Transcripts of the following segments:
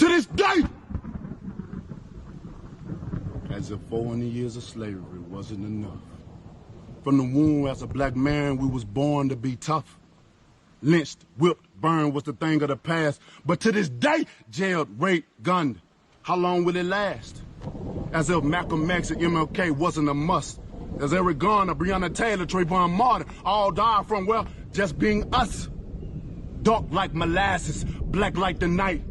To this day, as if 400 years of slavery wasn't enough. From the womb as a black man, we was born to be tough. Lynched, whipped, burned was the thing of the past. But to this day, jailed, raped, gunned. How long will it last? As if Malcolm X and MLK wasn't a must. As Eric Garner, Breonna Taylor, Trayvon Martin all died from, well, just being us. Dark like molasses, black like the night.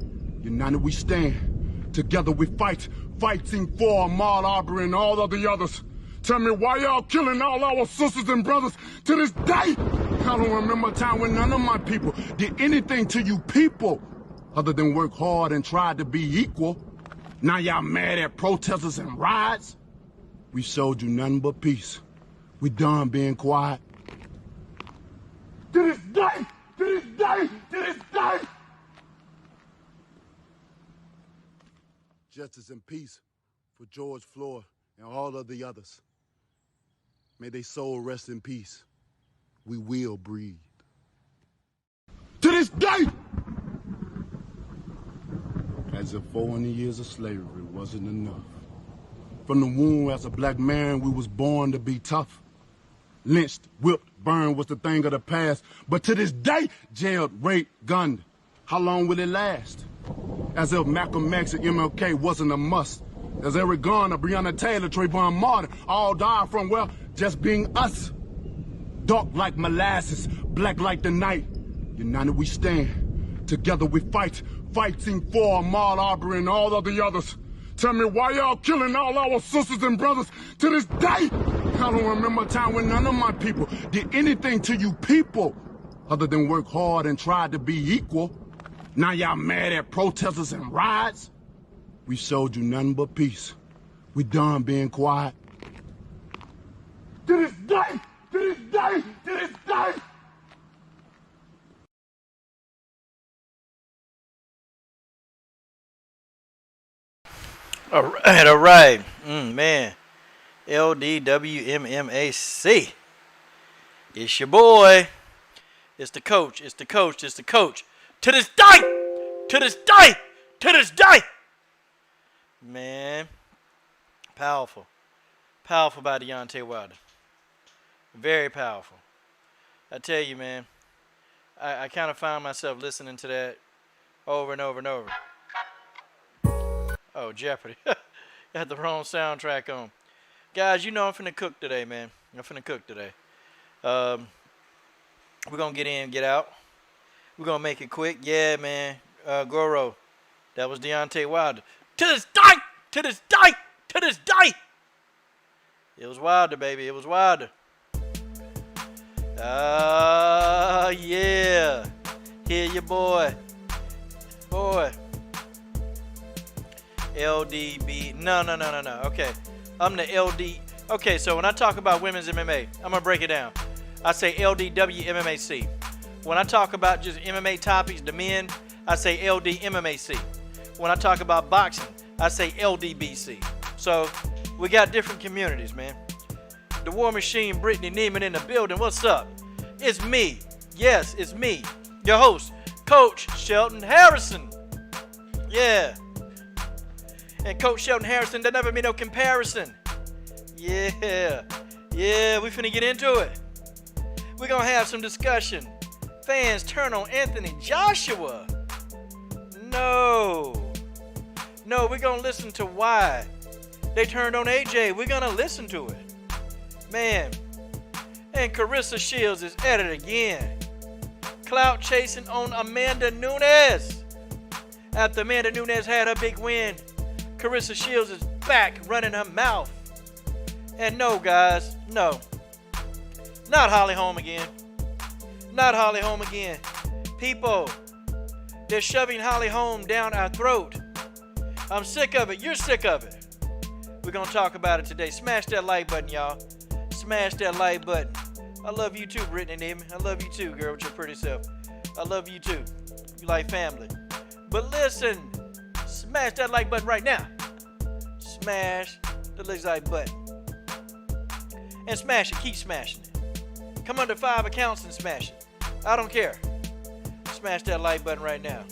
United we stand, together we fight. Fighting for Ahmaud Arbery and all of the others. Tell me why y'all killing all our sisters and brothers to this day? I don't remember a time when none of my people did anything to you people other than work hard and try to be equal. Now y'all mad at protesters and riots? We showed you nothing but peace. We done being quiet. To this day, to this day, to this day. Justice and peace for George Floyd and all of the others. May their soul rest in peace. We will breathe. To this day, as if 400 years of slavery wasn't enough. From the womb as a black man, we was born to be tough. Lynched, whipped, burned was the thing of the past. But to this day, jailed, raped, gunned. How long will it last? As if Malcolm X and MLK wasn't a must. As Eric Garner, Breonna Taylor, Trayvon Martin all died from, well, just being us. Dark like molasses, black like the night. United we stand, together we fight. Fighting for Ahmaud Arbery and all of the others. Tell me why y'all killing all our sisters and brothers to this day? I don't remember a time when none of my people did anything to you people other than work hard and try to be equal. Now y'all mad at protesters and riots? We showed you nothing but peace. We done being quiet. To this day, to this day, to this day. All right. Man. LDWMMAC. It's your boy. It's the coach. It's the coach. It's the coach. To this day! To this day! To this day! Man. Powerful. Powerful by Deontay Wilder. Very powerful. I tell you, man. I kind of found myself listening to that over and over and over. Oh, Jeopardy. Got the wrong soundtrack on. Guys, you know I'm finna cook today, man. I'm finna cook today. We're gonna get in, get out. We're gonna make it quick. Yeah, man. Goro. That was Deontay Wilder. To this day! To this day! To this day! It was Wilder, baby. It was Wilder. Yeah. Here your boy. Boy. LDB. No. Okay. I'm the LD. Okay, so when I talk about women's MMA, I'm going to break it down. I say LDWMMAC. When I talk about just MMA topics, the men, I say LDMMAC. When I talk about boxing, I say LDBC. So we got different communities, man. The War Machine, Brittany Neiman in the building. What's up? It's me. Yes, it's me. Your host, Coach Shelton Harrison. Yeah. And Coach Shelton Harrison, there never be no comparison. Yeah. Yeah, we finna get into it. We're gonna have some discussion. Fans turn on Anthony Joshua. No, we're gonna listen to why they turned on AJ. We're gonna listen to it. Man. And Clarissa Shields is at it again. Clout chasing on Amanda Nunes. After Amanda Nunes had her big win, Clarissa Shields is back running her mouth. And no, guys, no. Not Holly Holm again. Not Holly Holm again. People, they're shoving Holly Holm down our throat. I'm sick of it. You're sick of it. We're going to talk about it today. Smash that like button, y'all. Smash that like button. I love you too, Brittany Neiman. I love you too, girl, with your pretty self. I love you too. You like family. But listen, smash that like button right now. Smash the like button. And smash it. Keep smashing it. Come under 5 accounts and smash it. I don't care. Smash that like button right now.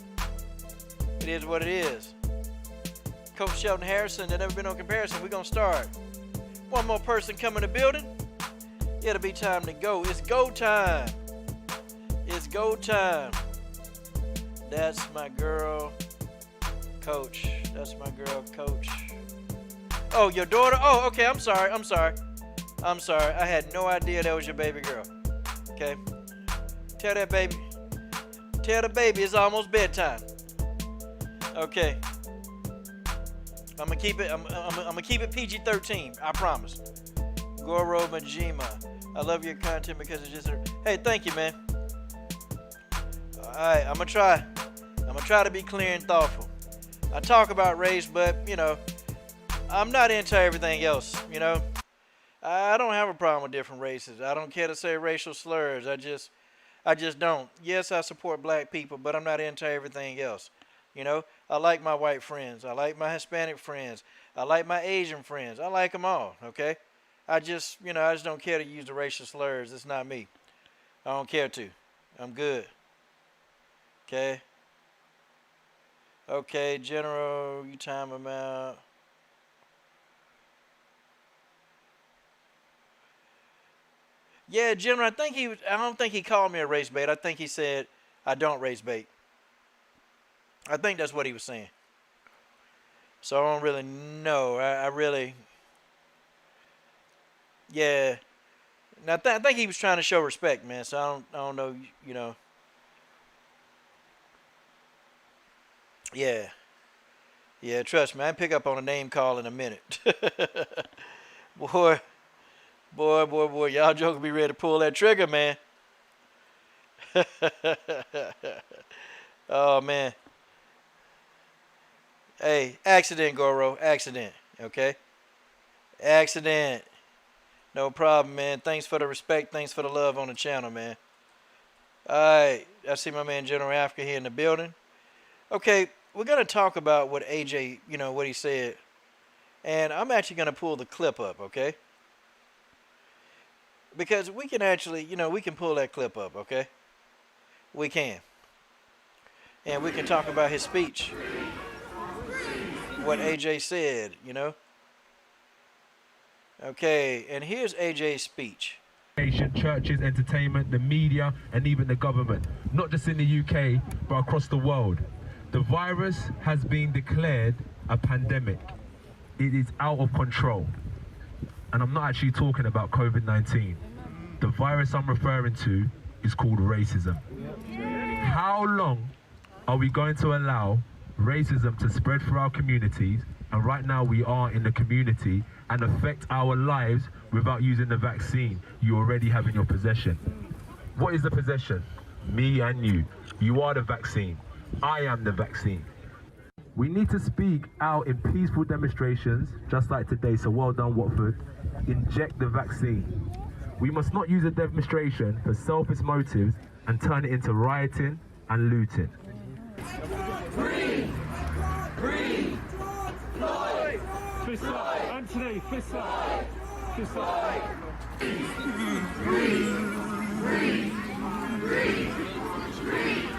It is what it is. Coach Shelton Harrison, that never been on comparison. We're going to start. One more person coming to the building. It'll be time to go. It's go time. It's go time. That's my girl, Coach. That's my girl, Coach. Oh, your daughter? Oh, okay. I'm sorry. I had no idea that was your baby girl. Okay. Tell that baby. Tell the baby it's almost bedtime. Okay. I'm gonna keep it. I'm gonna keep it PG-13. I promise. Goro Majima. I love your content because it's just. Hey, thank you, man. All right, I'm gonna try. I'm gonna try to be clear and thoughtful. I talk about race, but I'm not into everything else. I don't have a problem with different races. I don't care to say racial slurs. I just don't. Yes, I support black people, but I'm not into everything else. I like my white friends. I like my Hispanic friends. I like my Asian friends. I like them all, okay? I just don't care to use the racial slurs. It's not me. I don't care to. I'm good. Okay? Okay, General, you time him out. Yeah, General, I don't think he called me a race bait. I think he said I don't race bait. I think that's what he was saying. So I don't really know. I really, yeah. Now I think he was trying to show respect, man. So I don't know, Yeah. Yeah, trust me, I pick up on a name call in a minute. boy, y'all jokers be ready to pull that trigger, man. Oh man. Hey, accident, Goro. Accident. Okay? Accident. No problem, man. Thanks for the respect. Thanks for the love on the channel, man. Alright. I see my man General Africa here in the building. Okay, we're going to talk about what AJ, what he said. And I'm actually going to pull the clip up, okay? Because we can actually, we can pull that clip up, okay? We can. And we can talk about his speech. What AJ said, Okay, and here's AJ's speech. Churches, entertainment, the media, and even the government, not just in the UK, but across the world. The virus has been declared a pandemic. It is out of control. And I'm not actually talking about COVID-19. The virus I'm referring to is called racism. How long are we going to allow racism to spread through our communities, and right now we are in the community, and affect our lives without using the vaccine you already have in your possession? What is the possession? Me and you. You are the vaccine. I am the vaccine. We need to speak out in peaceful demonstrations, just like today, so well done, Watford. Inject the vaccine. We must not use a demonstration for selfish motives and turn it into rioting and looting. Free! Free! Floyd! Fist up! Anthony, fist up! Fist up! Free! Free! Free! Free!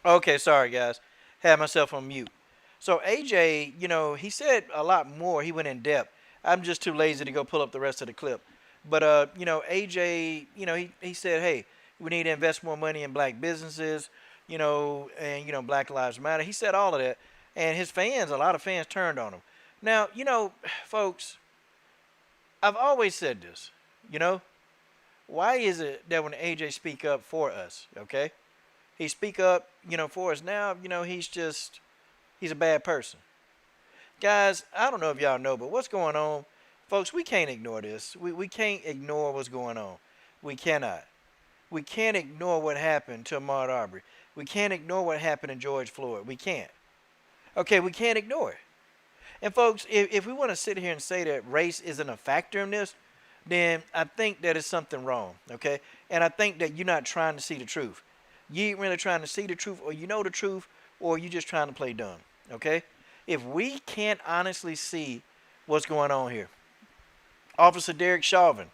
Okay, sorry guys. Had myself on mute. So AJ, he said a lot more. He went in depth. I'm just too lazy to go pull up the rest of the clip. But AJ, he said, hey, we need to invest more money in black businesses, and Black Lives Matter. He said all of that. And his fans, a lot of fans turned on him. Now, folks, I've always said this, why is it that when AJ speak up for us, okay? He speak up, for us now, he's a bad person. Guys, I don't know if y'all know, but what's going on, folks, we can't ignore this. We can't ignore what's going on. We cannot. We can't ignore what happened to Ahmaud Arbery. We can't ignore what happened in George Floyd. We can't. Okay, we can't ignore it. And folks, if we want to sit here and say that race isn't a factor in this, then I think that is something wrong, okay? And I think that you're not trying to see the truth. You ain't really trying to see the truth, or you know the truth, or you just trying to play dumb, okay? If we can't honestly see what's going on here, Officer Derek Chauvin,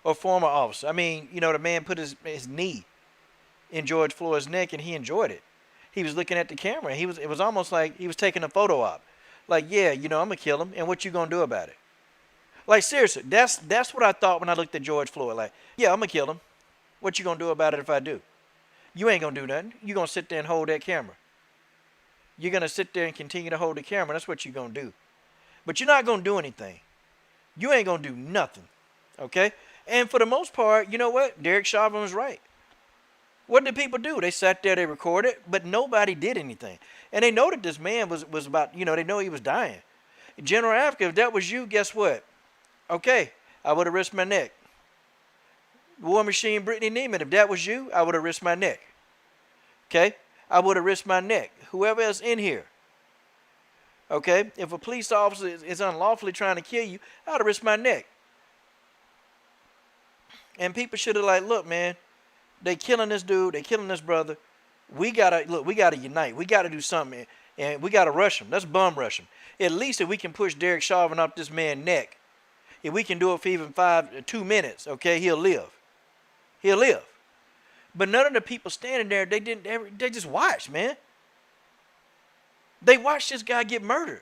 or former officer, I mean, you know, the man put his knee in George Floyd's neck and he enjoyed it. He was looking at the camera. It was almost like he was taking a photo op. Like, yeah, you know, I'm going to kill him, and what you going to do about it? Like, seriously, that's what I thought when I looked at George Floyd. Like, yeah, I'm going to kill him. What you going to do about it if I do? You ain't going to do nothing. You're going to sit there and hold that camera. You're going to sit there and continue to hold the camera. That's what you're going to do. But you're not going to do anything. You ain't going to do nothing, okay? And for the most part, you know what? Derek Chauvin was right. What did people do? They sat there, they recorded, but nobody did anything. And they know that this man was about, you know, they know he was dying. General Africa, if that was you, guess what? Okay, I would have risked my neck. War Machine Brittany Neiman, if that was you, I would have risked my neck. Okay? I would have risked my neck. Whoever else in here. Okay? If a police officer is unlawfully trying to kill you, I would have risked my neck. And people should have like, look, man, they killing this dude, they killing this brother. We gotta unite. We gotta do something, and we gotta rush him. Let's bum rush him. At least if we can push Derek Chauvin up this man's neck, if we can do it for even 2 minutes, okay, he'll live. He'll live. But none of the people standing there, they just watched, man. They watched this guy get murdered.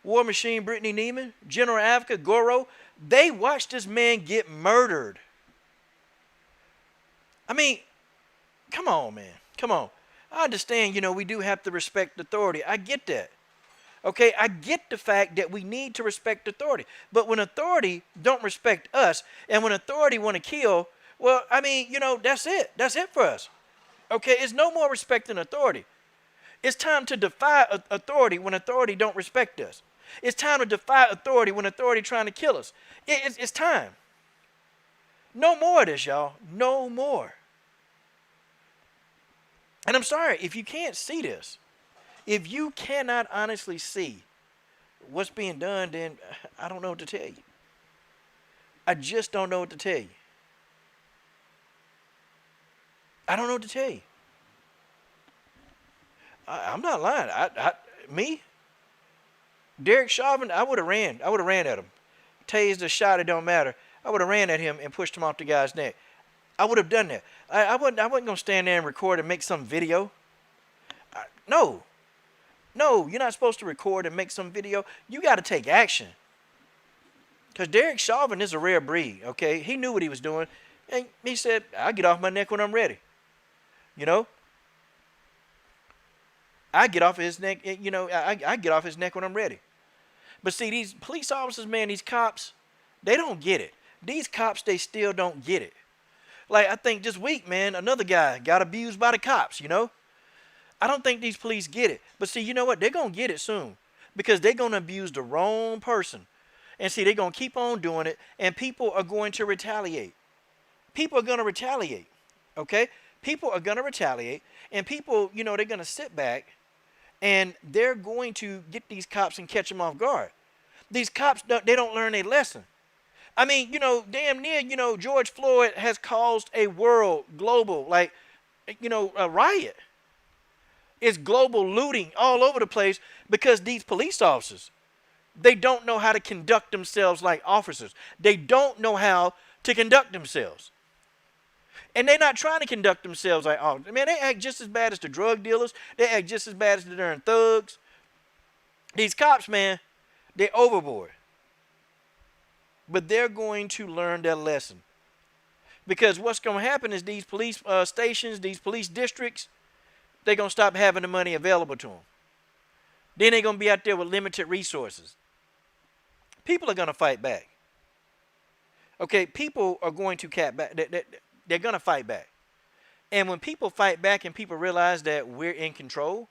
War Machine Brittany Neiman, General Africa, Goro, they watched this man get murdered. I mean, come on, man. Come on. I understand, you know, we do have to respect authority. I get that. Okay, I get the fact that we need to respect authority. But when authority don't respect us, and when authority want to kill, well, I mean, you know, that's it. That's it for us. Okay, it's no more respecting authority. It's time to defy authority when authority don't respect us. It's time to defy authority when authority trying to kill us. It's time. No more of this, y'all. No more. And I'm sorry, if you can't see this, if you cannot honestly see what's being done, then I don't know what to tell you. I just don't know what to tell you. I don't know what to tell you. I'm not lying. Me, Derek Chauvin, I would have ran. I would have ran at him. Tased or shot, it don't matter. I would have ran at him and pushed him off the guy's neck. I would have done that. I wasn't going to stand there and record and make some video. No. No, you're not supposed to record and make some video. You got to take action. Because Derek Chauvin is a rare breed, okay? He knew what he was doing. And he said, I'll get off my neck when I'm ready. You know? I get off his neck, you know, I get off his neck when I'm ready. But see, these police officers, man, these cops, they don't get it. These cops, they still don't get it. Like, I think this week, man, another guy got abused by the cops, you know? I don't think these police get it. But see, you know what? They're going to get it soon. Because they're going to abuse the wrong person. And see, they're going to keep on doing it. And people are going to retaliate. People are going to retaliate. Okay? People are going to retaliate. And people, you know, they're going to sit back. And they're going to get these cops and catch them off guard. These cops, they don't learn a lesson. I mean, you know, damn near, you know, George Floyd has caused a world, global, like, you know, a riot. It's global looting all over the place because these police officers, they don't know how to conduct themselves like officers. They don't know how to conduct themselves. And they're not trying to conduct themselves like officers. Man, they act just as bad as the drug dealers. They act just as bad as the darn thugs. These cops, man, they're overboard. But they're going to learn their lesson. Because what's going to happen is these police stations, these police districts, they're going to stop having the money available to them. Then they're going to be out there with limited resources. People are going to fight back. Okay, people are going to cap back. They're going to fight back. And when people fight back and people realize that we're in control,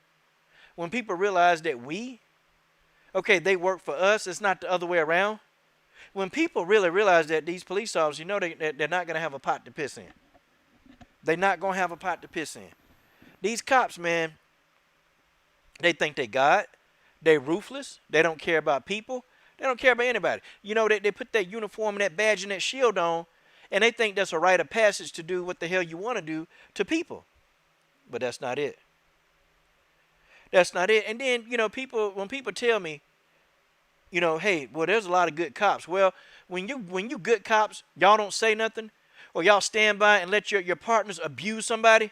when people realize that okay, they work for us, it's not the other way around. When people really realize that these police officers, you know, they're not going to have a pot to piss in. They're not going to have a pot to piss in. These cops, man, they think they God. They ruthless. They don't care about people. They don't care about anybody. You know, they put that uniform and that badge and that shield on, and they think that's a rite of passage to do what the hell you want to do to people. But that's not it. That's not it. And then, you know, when people tell me, you know, hey, well, there's a lot of good cops. Well, when you good cops, y'all don't say nothing, or y'all stand by and let your partners abuse somebody.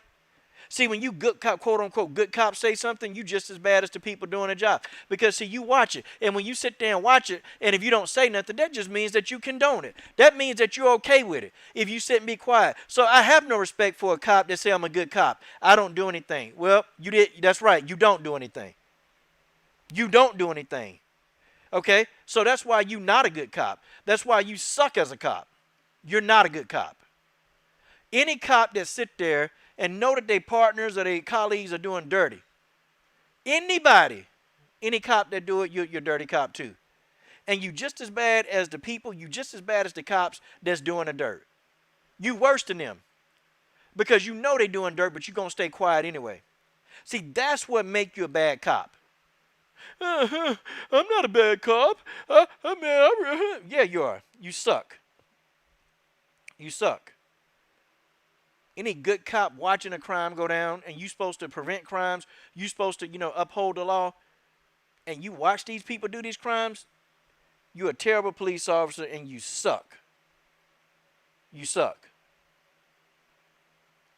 See, when you good cop, quote unquote, good cops say something, you just as bad as the people doing the job. Because see, you watch it, and when you sit there and watch it, and if you don't say nothing, that just means that you condone it. That means that you're okay with it. If you sit and be quiet. So I have no respect for a cop that say I'm a good cop. I don't do anything. Well, you did. That's right. You don't do anything. You don't do anything. Okay? So that's why you're not a good cop. That's why you suck as a cop. You're not a good cop. Any cop that sit there and know that their partners or their colleagues are doing dirty. Anybody, any cop that do it, you're dirty cop too. And you just as bad as the people, you just as bad as the cops that's doing the dirt. You worse than them. Because you know they doing dirt, but you're going to stay quiet anyway. See, that's what make you a bad cop. I'm not a bad cop. Yeah, you are. You suck. You suck. Any good cop watching a crime go down, and you supposed to prevent crimes, you supposed to, you know, uphold the law, and you watch these people do these crimes, you're a terrible police officer, and you suck. You suck.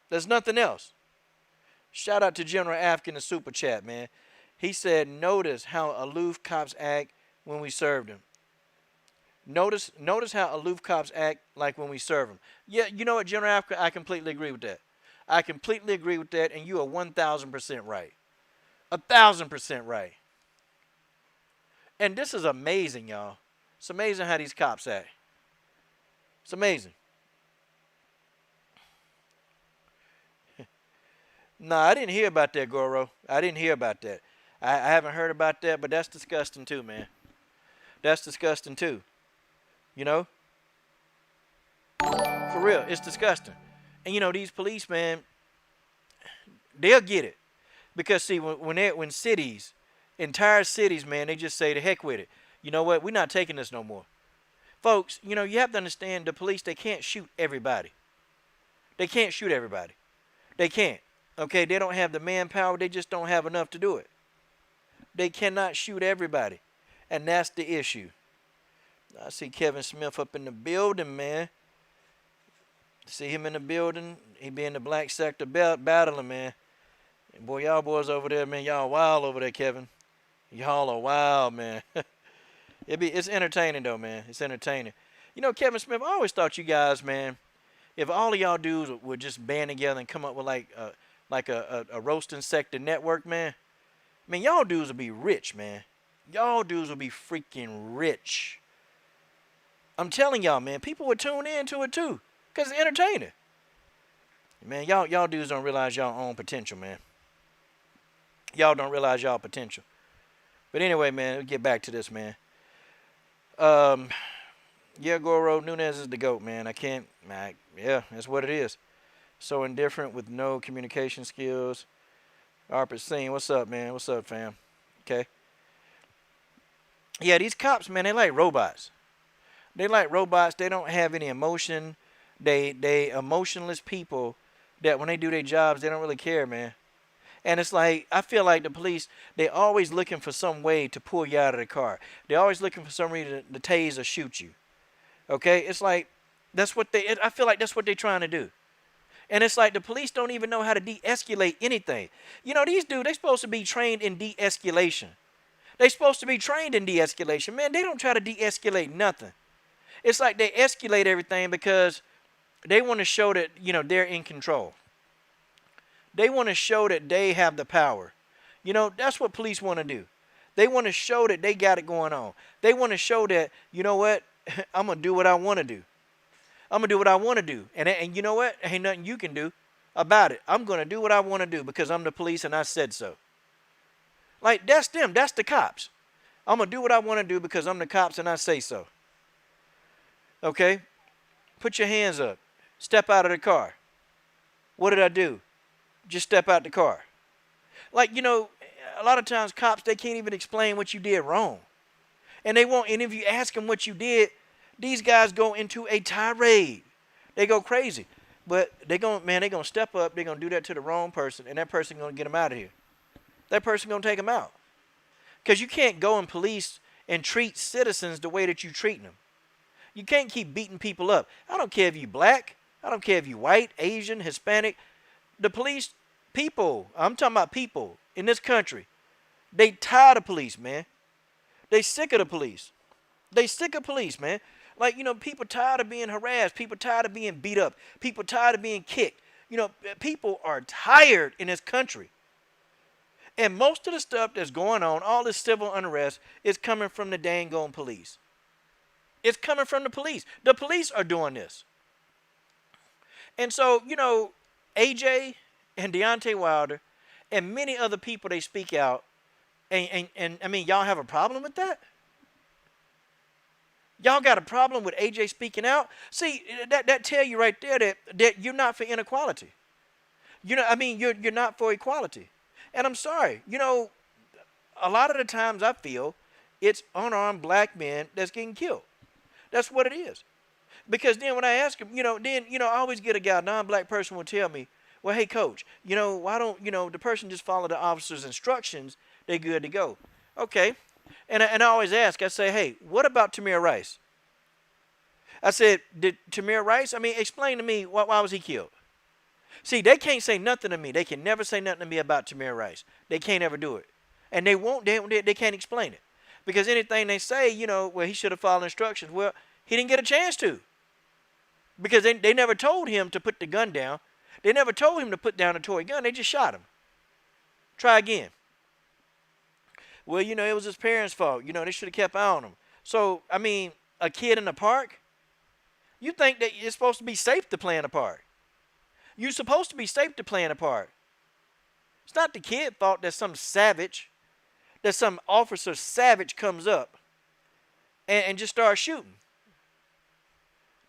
There's nothing else. Shout out to General Afkin in the super chat, man. He said, notice how aloof cops act when we served them. Notice how aloof cops act like when we serve them. Yeah, you know what, General Africa, I completely agree with that. I completely agree with that, and you are 1,000% right. 1,000% right. And this is amazing, y'all. It's amazing how these cops act. It's amazing. Nah, I didn't hear about that, Goro. I didn't hear about that. I haven't heard about that, but that's disgusting too, man. That's disgusting too. You know? For real, it's disgusting. And you know, these police, man, they'll get it. Because see, when cities, entire cities, man, they just say the heck with it. You know what? We're not taking this no more. Folks, you know, you have to understand the police, they can't shoot everybody. They can't shoot everybody. They can't. Okay, they don't have the manpower, they just don't have enough to do it. They cannot shoot everybody. And that's the issue. I see Kevin Smith up in the building, man. See him in the building. He be in the black sector battling, man. And boy, y'all boys over there, man, y'all wild over there, Kevin. Y'all are wild, man. It's entertaining, though, man. It's entertaining. You know, Kevin Smith, I always thought you guys, man, if all of y'all dudes would just band together and come up with like a roasting sector network, man, y'all dudes would be rich, man. Y'all dudes would be freaking rich. I'm telling y'all, man, people would tune in to it too, because it's entertaining. Man, y'all dudes don't realize y'all own potential, man. Y'all don't realize y'all potential. But anyway, man, we'll get back to this, man. Yeah, Goro, Nunez is the GOAT, man. Yeah, that's what it is. So indifferent with no communication skills. Arpit Singh, what's up, man? What's up, fam? Okay. Yeah, these cops, man, they like robots. They like robots. They don't have any emotion. They emotionless people that when they do their jobs, they don't really care, man. And it's like, I feel like the police, they're always looking for some way to pull you out of the car. They're always looking for some reason to tase or shoot you. Okay? It's like, I feel like that's what they're trying to do. And it's like the police don't even know how to de-escalate anything. You know, these dudes, they're supposed to be trained in de-escalation. They're supposed to be trained in de-escalation. Man, they don't try to de-escalate nothing. It's like they escalate everything because they want to show that, you know, they're in control. They want to show that they have the power. You know, that's what police want to do. They want to show that they got it going on. They want to show that, you know what, I'm going to do what I want to do. I'm going to do what I want to do. And you know what? Ain't nothing you can do about it. I'm going to do what I want to do because I'm the police and I said so. Like, that's them. That's the cops. I'm going to do what I want to do because I'm the cops and I say so. Okay? Put your hands up. Step out of the car. What did I do? Just step out the car. Like, a lot of times cops, they can't even explain what you did wrong. And they won't, and if you ask them what you did, these guys go into a tirade. They go crazy. But they're going to step up. They're going to do that to the wrong person, and that person going to get them out of here. That person going to take them out. Because you can't go and police and treat citizens the way that you treat them. You can't keep beating people up. I don't care if you black. I don't care if you white, Asian, Hispanic. The police, people, I'm talking about people in this country, they tired of police, man. They sick of the police. They sick of police, man. Like, people tired of being harassed. People tired of being beat up. People tired of being kicked. People are tired in this country. And most of the stuff that's going on, all this civil unrest, is coming from the dang gone police. It's coming from the police. The police are doing this. And so, AJ and Deontay Wilder and many other people, they speak out. And I mean, y'all have a problem with that? Y'all got a problem with AJ speaking out? See, that tell you right there that you're not for inequality. You're not for equality. And I'm sorry, a lot of the times I feel it's unarmed black men that's getting killed. That's what it is. Because then when I ask him, I always get a guy, a non-black person will tell me, well, hey, coach, why don't, the person just follow the officer's instructions, they good to go. Okay. And I always ask, I say, hey, what about Tamir Rice? I said, did Tamir Rice, explain to me, why was he killed? See, they can't say nothing to me. They can never say nothing to me about Tamir Rice. They can't ever do it. And they won't, they can't explain it. Because anything they say, well, he should have followed instructions. Well, he didn't get a chance to. Because they never told him to put the gun down. They never told him to put down a toy gun. They just shot him. Try again. Well, it was his parents' fault. They should have kept eye on him. So, a kid in the park, you think that it's supposed to be safe to play in the park. You're supposed to be safe to play in the park. It's not the kid's fault that some officer savage comes up and just starts shooting.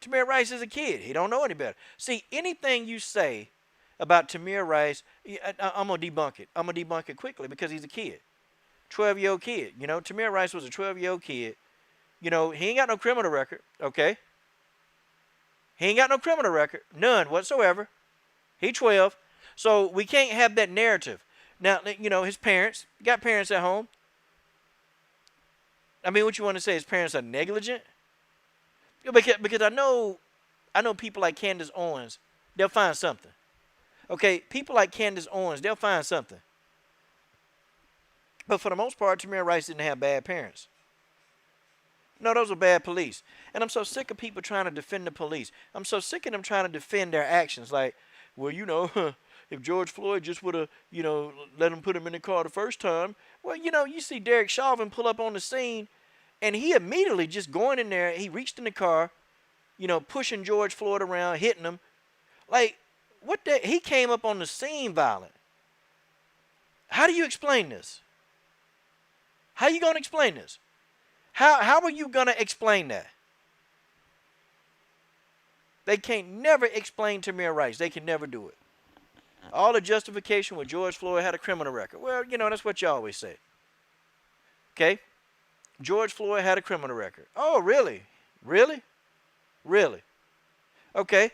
Tamir Rice is a kid. He don't know any better. See, anything you say about Tamir Rice, I'm going to debunk it. I'm going to debunk it quickly because he's a kid. 12-year-old kid. Tamir Rice was a 12-year-old kid. He ain't got no criminal record, okay? He ain't got no criminal record. None whatsoever. He 12. So we can't have that narrative. Now, his parents, got parents at home. What you want to say? His parents are negligent? Because I know people like Candace Owens, they'll find something. Okay, people like Candace Owens, they'll find something. But for the most part, Tamir Rice didn't have bad parents. No, those were bad police. And I'm so sick of people trying to defend the police. I'm so sick of them trying to defend their actions. Like, well, if George Floyd just would have, let him put him in the car the first time. Well, you see Derek Chauvin pull up on the scene, and he immediately just going in there, he reached in the car, pushing George Floyd around, hitting him. Like, he came up on the scene violent. How do you explain this? How are you going to explain this? How are you going to explain that? They can't never explain Tamir Rice. They can never do it. All the justification with George Floyd had a criminal record. Well, that's what you always say. Okay? George Floyd had a criminal record. Oh, really? Really? Really? Okay.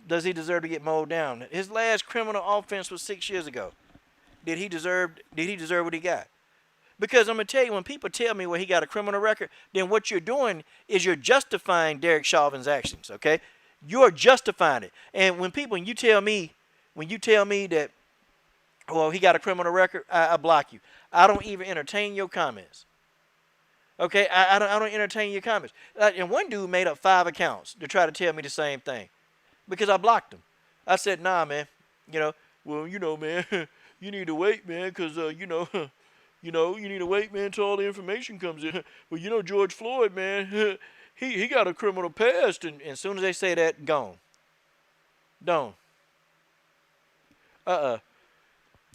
Does he deserve to get mowed down? His last criminal offense was 6 years ago. Did he deserve what he got? Because I'm going to tell you, when people tell me, well, he got a criminal record, then what you're doing is you're justifying Derek Chauvin's actions, okay? You're justifying it. And when you tell me that, well, he got a criminal record, I block you. I don't even entertain your comments. Okay? I don't entertain your comments. And one dude made up 5 accounts to try to tell me the same thing because I blocked him. I said, nah, man. Man, you need to wait, man, because, you need to wait, man, until all the information comes in. Well, George Floyd, man, he got a criminal past. And as soon as they say that, gone. Done.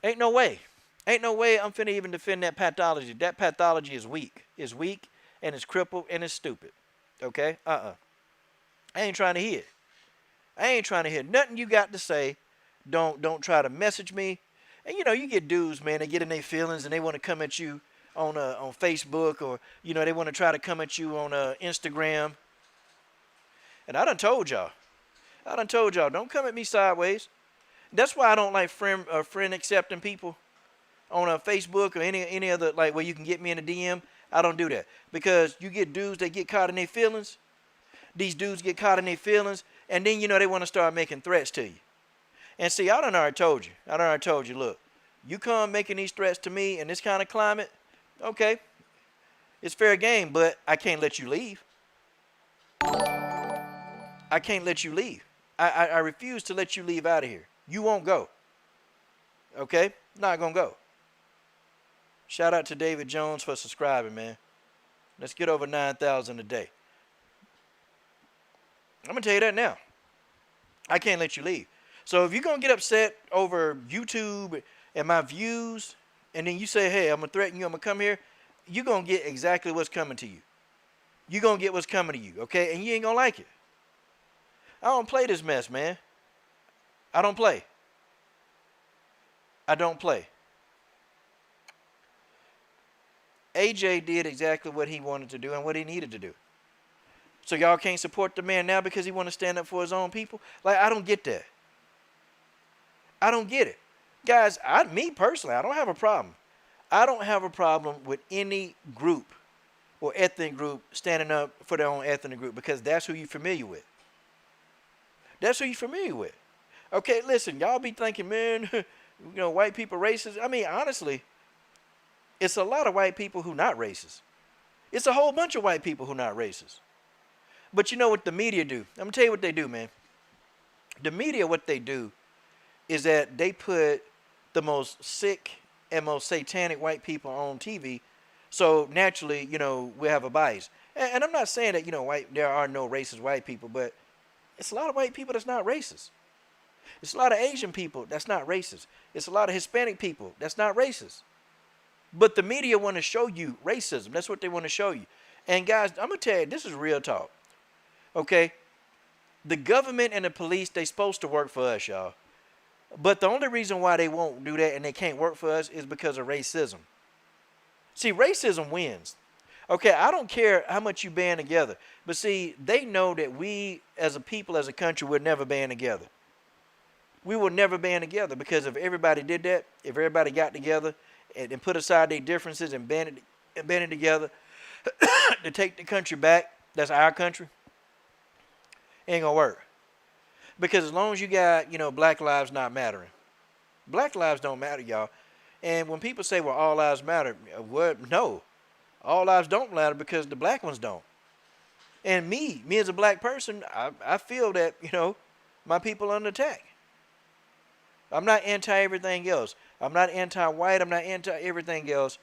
Ain't no way. Ain't no way I'm finna even defend that pathology. That pathology is weak. It's weak, and it's crippled, and it's stupid. Okay? I ain't trying to hear. I ain't trying to hear nothing you got to say. Don't try to message me. And you know, you get dudes, man, they get in their feelings and they want to come at you on Facebook, or you know, they want to try to come at you on Instagram. And I done told y'all, don't come at me sideways. That's why I don't like friend accepting people on Facebook or any other, like, where you can get me in a DM. I don't do that, because you get dudes that get caught in their feelings. These dudes get caught in their feelings, and then, you know, they want to start making threats to you. And see, I done already told you, look, you come making these threats to me in this kind of climate, okay, it's fair game, but I can't let you leave. I can't let you leave. I refuse to let you leave out of here. You won't go. Okay? Not gonna go. Shout out to David Jones for subscribing, man. Let's get over 9,000 a day. I'm gonna tell you that now. I can't let you leave. So if you're gonna get upset over YouTube and my views, and then you say, hey, I'm gonna threaten you, I'm gonna come here, you're gonna get exactly what's coming to you. You're gonna get what's coming to you, okay? And you ain't gonna like it. I don't play this mess, man. I don't play. I don't play. AJ did exactly what he wanted to do and what he needed to do. So y'all can't support the man now because he want to stand up for his own people? Like, I don't get that. I don't get it. Guys, me personally, I don't have a problem. I don't have a problem with any group or ethnic group standing up for their own ethnic group, because that's who you're familiar with. That's who you're familiar with. Okay, listen, y'all be thinking, man, you know, white people racist. I mean, honestly, it's a lot of white people who not racist. It's a whole bunch of white people who not racist. But you know what the media do? I'm going to tell you what they do, man. The media, what they do is that they put the most sick and most satanic white people on TV. So naturally, you know, we have a bias. And I'm not saying that, you know, there are no racist white people, but it's a lot of white people that's not racist. It's a lot of Asian people that's not racist. It's a lot of Hispanic people that's not racist. But the media want to show you racism. That's what they want to show you. And guys, I'm going to tell you, this is real talk. Okay? The government and the police, they supposed to work for us, y'all. But the only reason why they won't do that and they can't work for us is because of racism. See, racism wins. Okay, I don't care how much you band together. But see, they know that we as a people, as a country, will never band together. We will never band together, because if everybody did that, if everybody got together and put aside their differences and banded together to take the country back, that's our country, ain't gonna work. Because as long as you got, you know, black lives not mattering. Black lives don't matter, y'all. And when people say, well, all lives matter, what? No. All lives don't matter because the black ones don't. And me as a black person, I feel that, you know, my people are under attack. I'm not anti-everything else. I'm not anti-white. I'm not anti-everything else.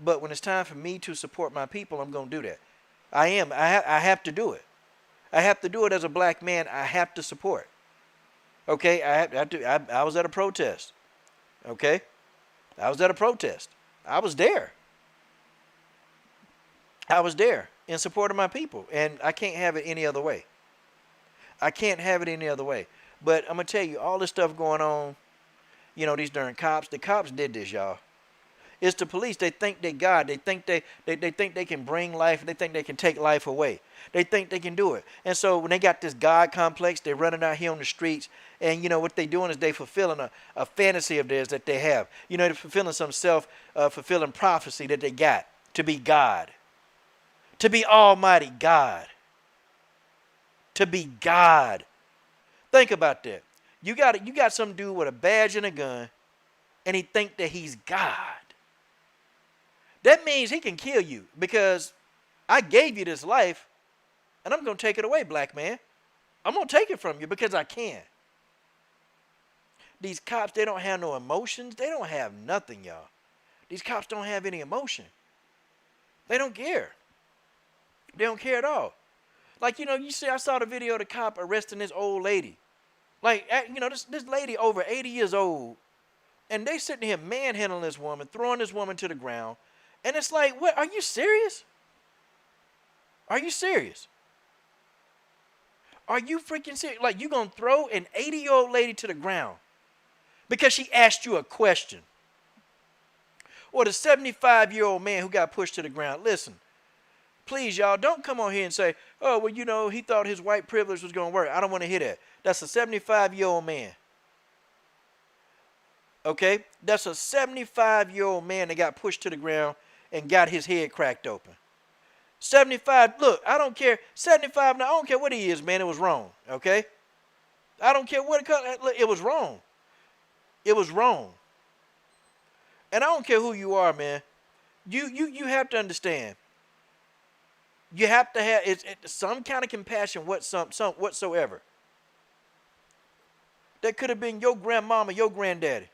But when it's time for me to support my people, I'm going to do that. I am. I have to do it. I have to do it as a black man. I have to support. Okay? I was at a protest. Okay? I was at a protest. I was there. I was there in support of my people. And I can't have it any other way. I can't have it any other way. But I'm going to tell you, all this stuff going on, you know, these darn cops, the cops did this, y'all. It's the police. They think they God. They think they think they can bring life. They think they can take life away. They think they can do it. And so when they got this God complex, they're running out here on the streets. And, you know, what they're doing is they fulfilling a fantasy of theirs that they have. You know, they're fulfilling some self-fulfilling prophecy that they got to be God. To be Almighty God. To be God. Think about that. You got some dude with a badge and a gun, and he think that he's God. That means he can kill you, because I gave you this life, and I'm going to take it away, black man. I'm going to take it from you because I can. These cops, they don't have no emotions. They don't have nothing, y'all. These cops don't have any emotion. They don't care. They don't care at all. Like, you know, you see, I saw the video of the cop arresting this old lady. Like, you know, this lady over 80 years old, and they sitting here manhandling this woman, throwing this woman to the ground. And it's like, what? Are you serious? Are you serious? Are you freaking serious? Like, you going to throw an 80-year-old lady to the ground because she asked you a question? or the 75-year-old man who got pushed to the ground. Listen, please, y'all, don't come on here and say, oh, well, you know, he thought his white privilege was going to work. I don't want to hear that. That's a 75-year-old man. Okay? That's a 75-year-old man that got pushed to the ground and got his head cracked open. 75, look, I don't care. 75, now I don't care what he is, man. It was wrong. Okay? I don't care what it was wrong. It was wrong. And I don't care who you are, man. You have to understand. You have to have some kind of compassion whatsoever. That could have been your grandmama, your granddaddy.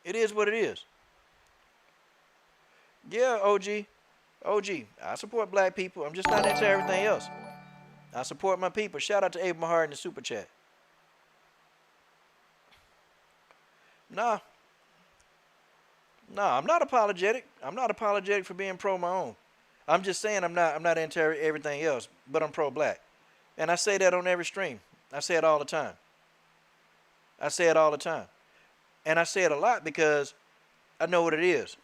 It is what it is. Yeah, OG. I support black people. I'm just not into everything else. I support my people. Shout out to Abe Mahar in the super chat. Nah, I'm not apologetic. I'm not apologetic for being pro my own. I'm just saying I'm not into everything else, but I'm pro-black. And I say that on every stream. I say it all the time. I say it all the time. And I say it a lot because I know what it is.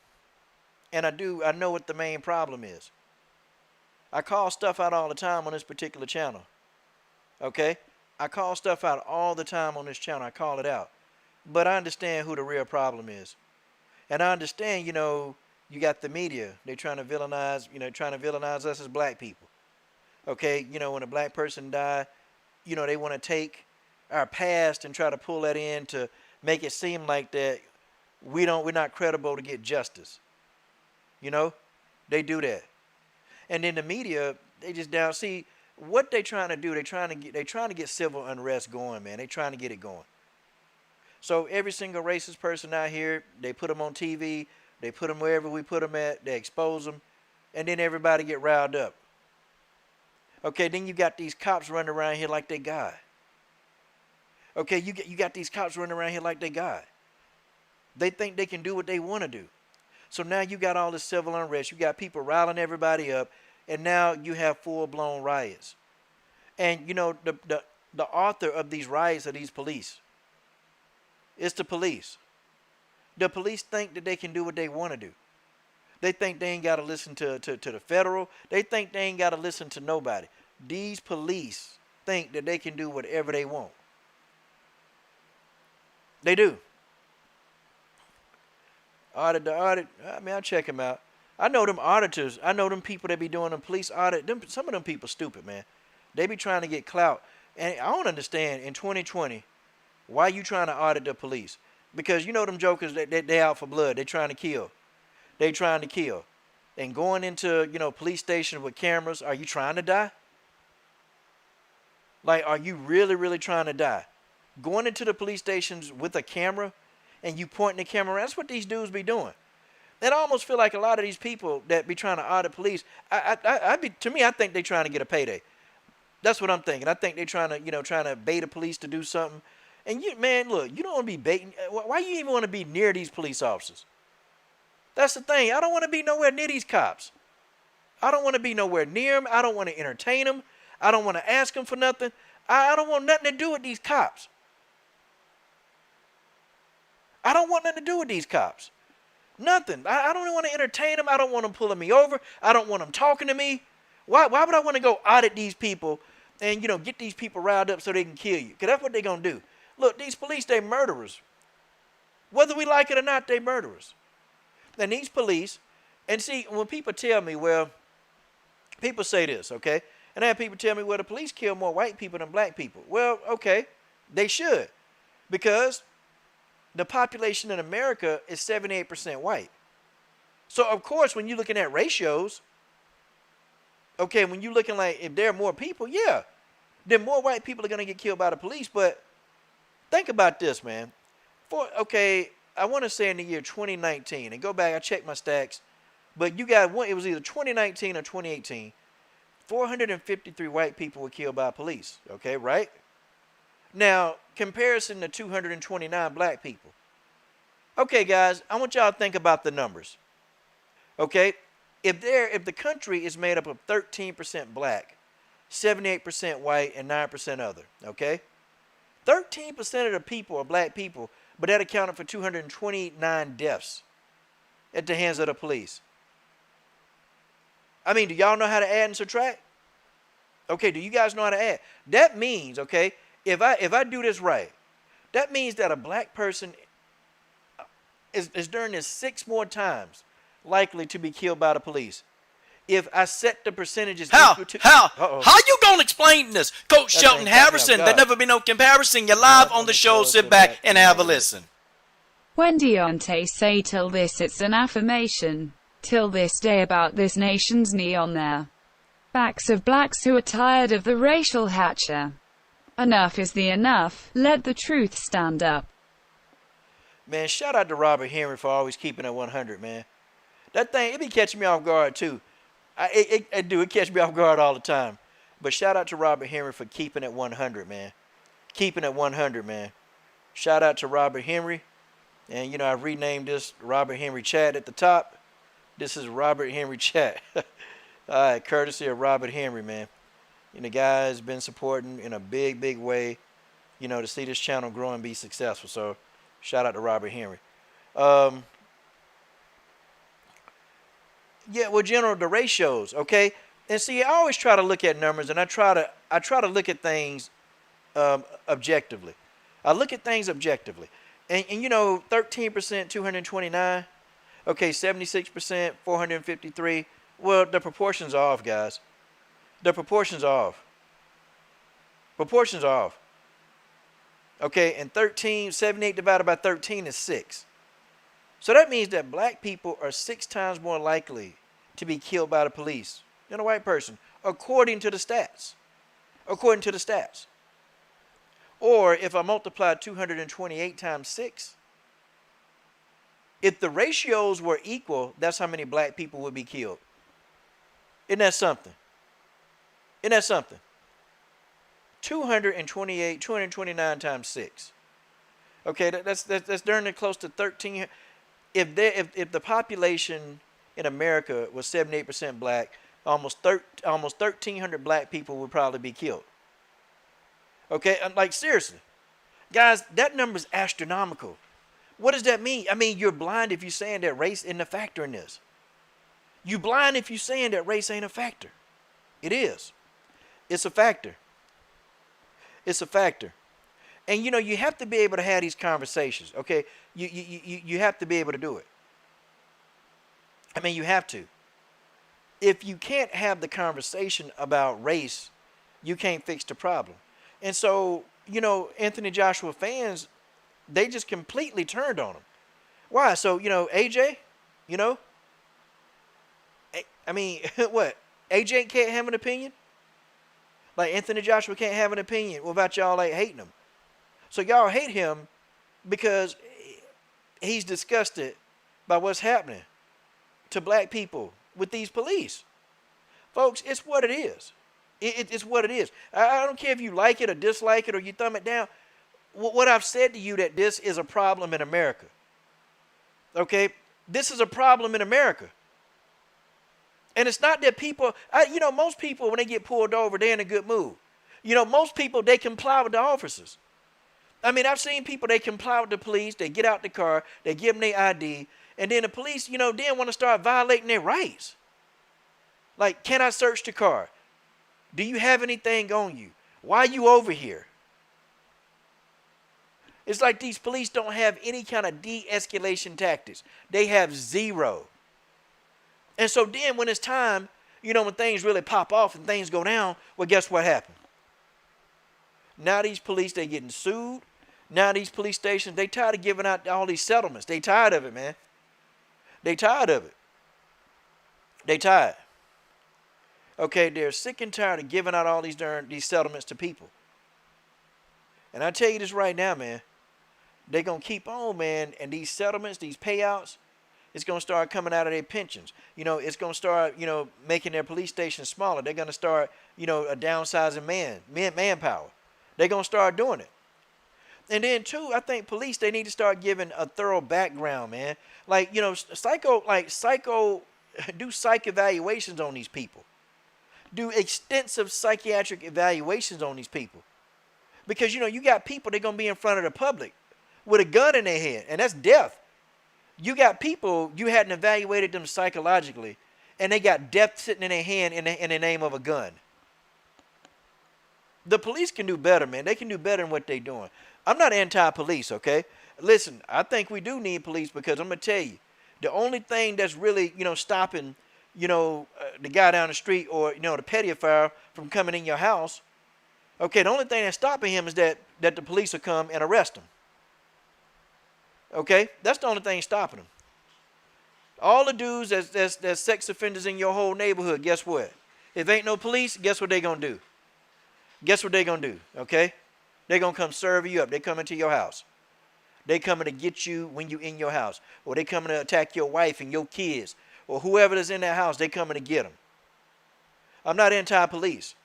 And I know what the main problem is. I call stuff out all the time on this particular channel. Okay? I call stuff out all the time on this channel. I call it out. But I understand who the real problem is. And I understand, you know, you got the media. They're trying to villainize us as black people. Okay? You know, when a black person dies, you know, they want to take our past and try to pull that in to make it seem like that we're not credible to get justice. You know, they do that. And then the media, they just down. See, what they trying to do, they trying to get civil unrest going, man. They trying to get it going. So every single racist person out here, they put them on TV, they put them wherever we put them at, they expose them, and then everybody get riled up. Okay, then you got these cops running around here like they God. Okay, you got these cops running around here like they God. They think they can do what they want to do. So now you got all this civil unrest. You got people riling everybody up, and now you have full-blown riots. And you know the author of these riots are these police. It's the police. The police think that they can do what they want to do. They think they ain't got to listen to the federal. They think they ain't got to listen to nobody. These police think that they can do whatever they want. They do. Audit, I mean, I check them out. I know them auditors. I know them people that be doing the police audit. Some of them people stupid, man. They be trying to get clout. And I don't understand in 2020 why you trying to audit the police. Because you know them jokers, they out for blood. They trying to kill. They trying to kill. And going into, you know, police stations with cameras, are you trying to die? Like, are you really, really trying to die? Going into the police stations with a camera and you pointing the camera around, that's what these dudes be doing. And I almost feel like a lot of these people that be trying to audit police, to me, I think they trying to get a payday. That's what I'm thinking. I think they trying to bait the police to do something. And you, man, look, you don't want to be baiting. Why you even want to be near these police officers? That's the thing. I don't want to be nowhere near these cops. I don't want to be nowhere near them. I don't want to entertain them. I don't want to ask them for nothing. I don't want nothing to do with these cops. I don't want nothing to do with these cops. Nothing. I don't want to entertain them. I don't want them pulling me over. I don't want them talking to me. Why would I want to go audit these people and, you know, get these people riled up so they can kill you? Because that's what they're going to do. Look, these police, they murderers. Whether we like it or not, they murderers. And these police, and see, when people tell me, well, people say this, okay? And I have people tell me, well, the police kill more white people than black people. Well, okay, they should. Because the population in America is 78% white. So, of course, when you're looking at ratios, okay, when you're looking like if there are more people, yeah, then more white people are going to get killed by the police. But think about this, man. I want to say in the year 2019, and go back, I checked my stacks, but you got one, it was either 2019 or 2018, 453 white people were killed by police, okay, right? Now, comparison to 229 black people. Okay, guys, I want y'all to think about the numbers, okay? If the country is made up of 13% black, 78% white, and 9% other, okay? 13% of the people are black people, but that accounted for 229 deaths at the hands of the police. I mean, do y'all know how to add and subtract? Okay, do you guys know how to add? That means, okay, if I do this right, that means that a black person is during this 6 more times likely to be killed by the police. If I set the percentages equal to... How you gonna explain this? Coach Shelton Harrison, there never be no comparison. You're live on the show. Sit back and have a listen. When Deontay say till this, it's an affirmation. Till this day about this nation's knee on their backs of blacks who are tired of the racial hatcher. Enough is the enough. Let the truth stand up. Man, shout out to Robert Henry for always keeping it 100, man. That thing, it be catching me off guard, too. It catch me off guard all the time. But shout out to Robert Henry for keeping it 100, man. Keeping it 100, man. Shout out to Robert Henry. And, you know, I've renamed this Robert Henry Chat at the top. This is Robert Henry Chat. All right, courtesy of Robert Henry, man. And the guy's been supporting in a big, big way, you know, to see this channel grow and be successful. So, shout out to Robert Henry. Yeah, well, general, the ratios, okay? And see, I always try to look at numbers, and I try to look at things objectively. I look at things objectively. And you know, 13%, 229. Okay, 76%, 453. Well, the proportions are off, guys. The proportions are off. Proportions are off. Okay, and 78 divided by 13 is 6. So that means that black people are 6 times more likely to be killed by the police than a white person, according to the stats. According to the stats. Or if I multiply 228 times 6, if the ratios were equal, that's how many black people would be killed. Isn't that something? Isn't that something? 229 times 6. Okay, that's darn near close to 13. If the population in America was 78% black, almost 1,300 black people would probably be killed. Okay, like seriously, guys, that number is astronomical. What does that mean? I mean, you're blind if you're saying that race isn't a factor in this. You're blind if you're saying that race ain't a factor. It is. It's a factor. It's a factor. And you know, you have to be able to have these conversations, okay? You have to be able to do it. I mean, you have to. If you can't have the conversation about race, you can't fix the problem. And so, you know, Anthony Joshua fans, they just completely turned on him. Why? So, you know, AJ, you know, I mean, what? AJ can't have an opinion? Like Anthony Joshua can't have an opinion without y'all like hating him. So y'all hate him because he's disgusted by what's happening to black people with these police. Folks, it's what it is. It's what it is. I don't care if you like it or dislike it or you thumb it down. What I've said to you that this is a problem in America. Okay? This is a problem in America. And it's not that people, you know, most people when they get pulled over, they're in a good mood. You know, most people, they comply with the officers. I mean, I've seen people, they comply with the police, they get out the car, they give them their ID, and then the police, you know, then want to start violating their rights. Like, can I search the car? Do you have anything on you? Why are you over here? It's like these police don't have any kind of de-escalation tactics. They have zero. And so then when it's time, you know, when things really pop off and things go down, well, guess what happened? Now these police, they getting sued. Now these police stations, they tired of giving out all these settlements. They tired of it, man. They tired of it. They tired. Okay, they're sick and tired of giving out all these settlements to people. And I tell you this right now, man. They're going to keep on, man. And these settlements, these payouts, it's going to start coming out of their pensions. You know, it's going to start, you know, making their police stations smaller. They're going to start, you know, downsizing manpower. They're going to start doing it. And then, too, I think police, they need to start giving a thorough background, man. Like, you know, do psych evaluations on these people. Do extensive psychiatric evaluations on these people. Because, you know, you got people, they're going to be in front of the public with a gun in their hand, and that's death. You got people, you hadn't evaluated them psychologically, and they got death sitting in their hand in the name of a gun. The police can do better, man. They can do better than what they're doing. I'm not anti-police, okay? Listen, I think we do need police because I'm going to tell you, the only thing that's really, stopping, the guy down the street or, the pedophile from coming in your house, okay, the only thing that's stopping him is that the police will come and arrest him. Okay? That's the only thing stopping him. All the dudes that's sex offenders in your whole neighborhood, guess what? If ain't no police, guess what they going to do? Guess what they going to do, okay? They going to come serve you up. They coming to your house. They coming to get you when you in your house. Or they coming to attack your wife and your kids. Or whoever that's in that house, they coming to get them. I'm not anti-police.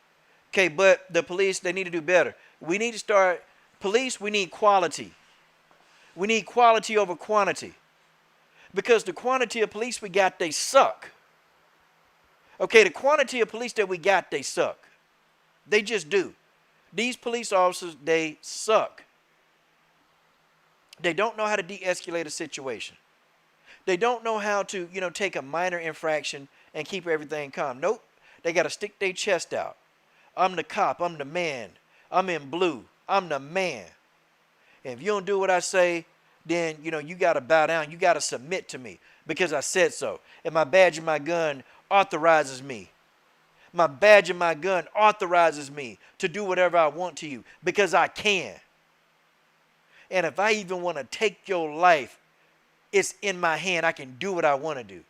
Okay, but the police, they need to do better. We need to start, police, we need quality. We need quality over quantity. Because the quantity of police we got, they suck. Okay, the quantity of police that we got, they suck. They just do. These police officers, they suck. They don't know how to de-escalate a situation. They don't know how to, take a minor infraction and keep everything calm. Nope. They got to stick their chest out. I'm the cop. I'm the man. I'm in blue. I'm the man. And if you don't do what I say, then, you got to bow down. You got to submit to me because I said so. And my badge and my gun authorizes me. My badge and my gun authorizes me to do whatever I want to you because I can. And if I even want to take your life, it's in my hand. I can do what I want to do.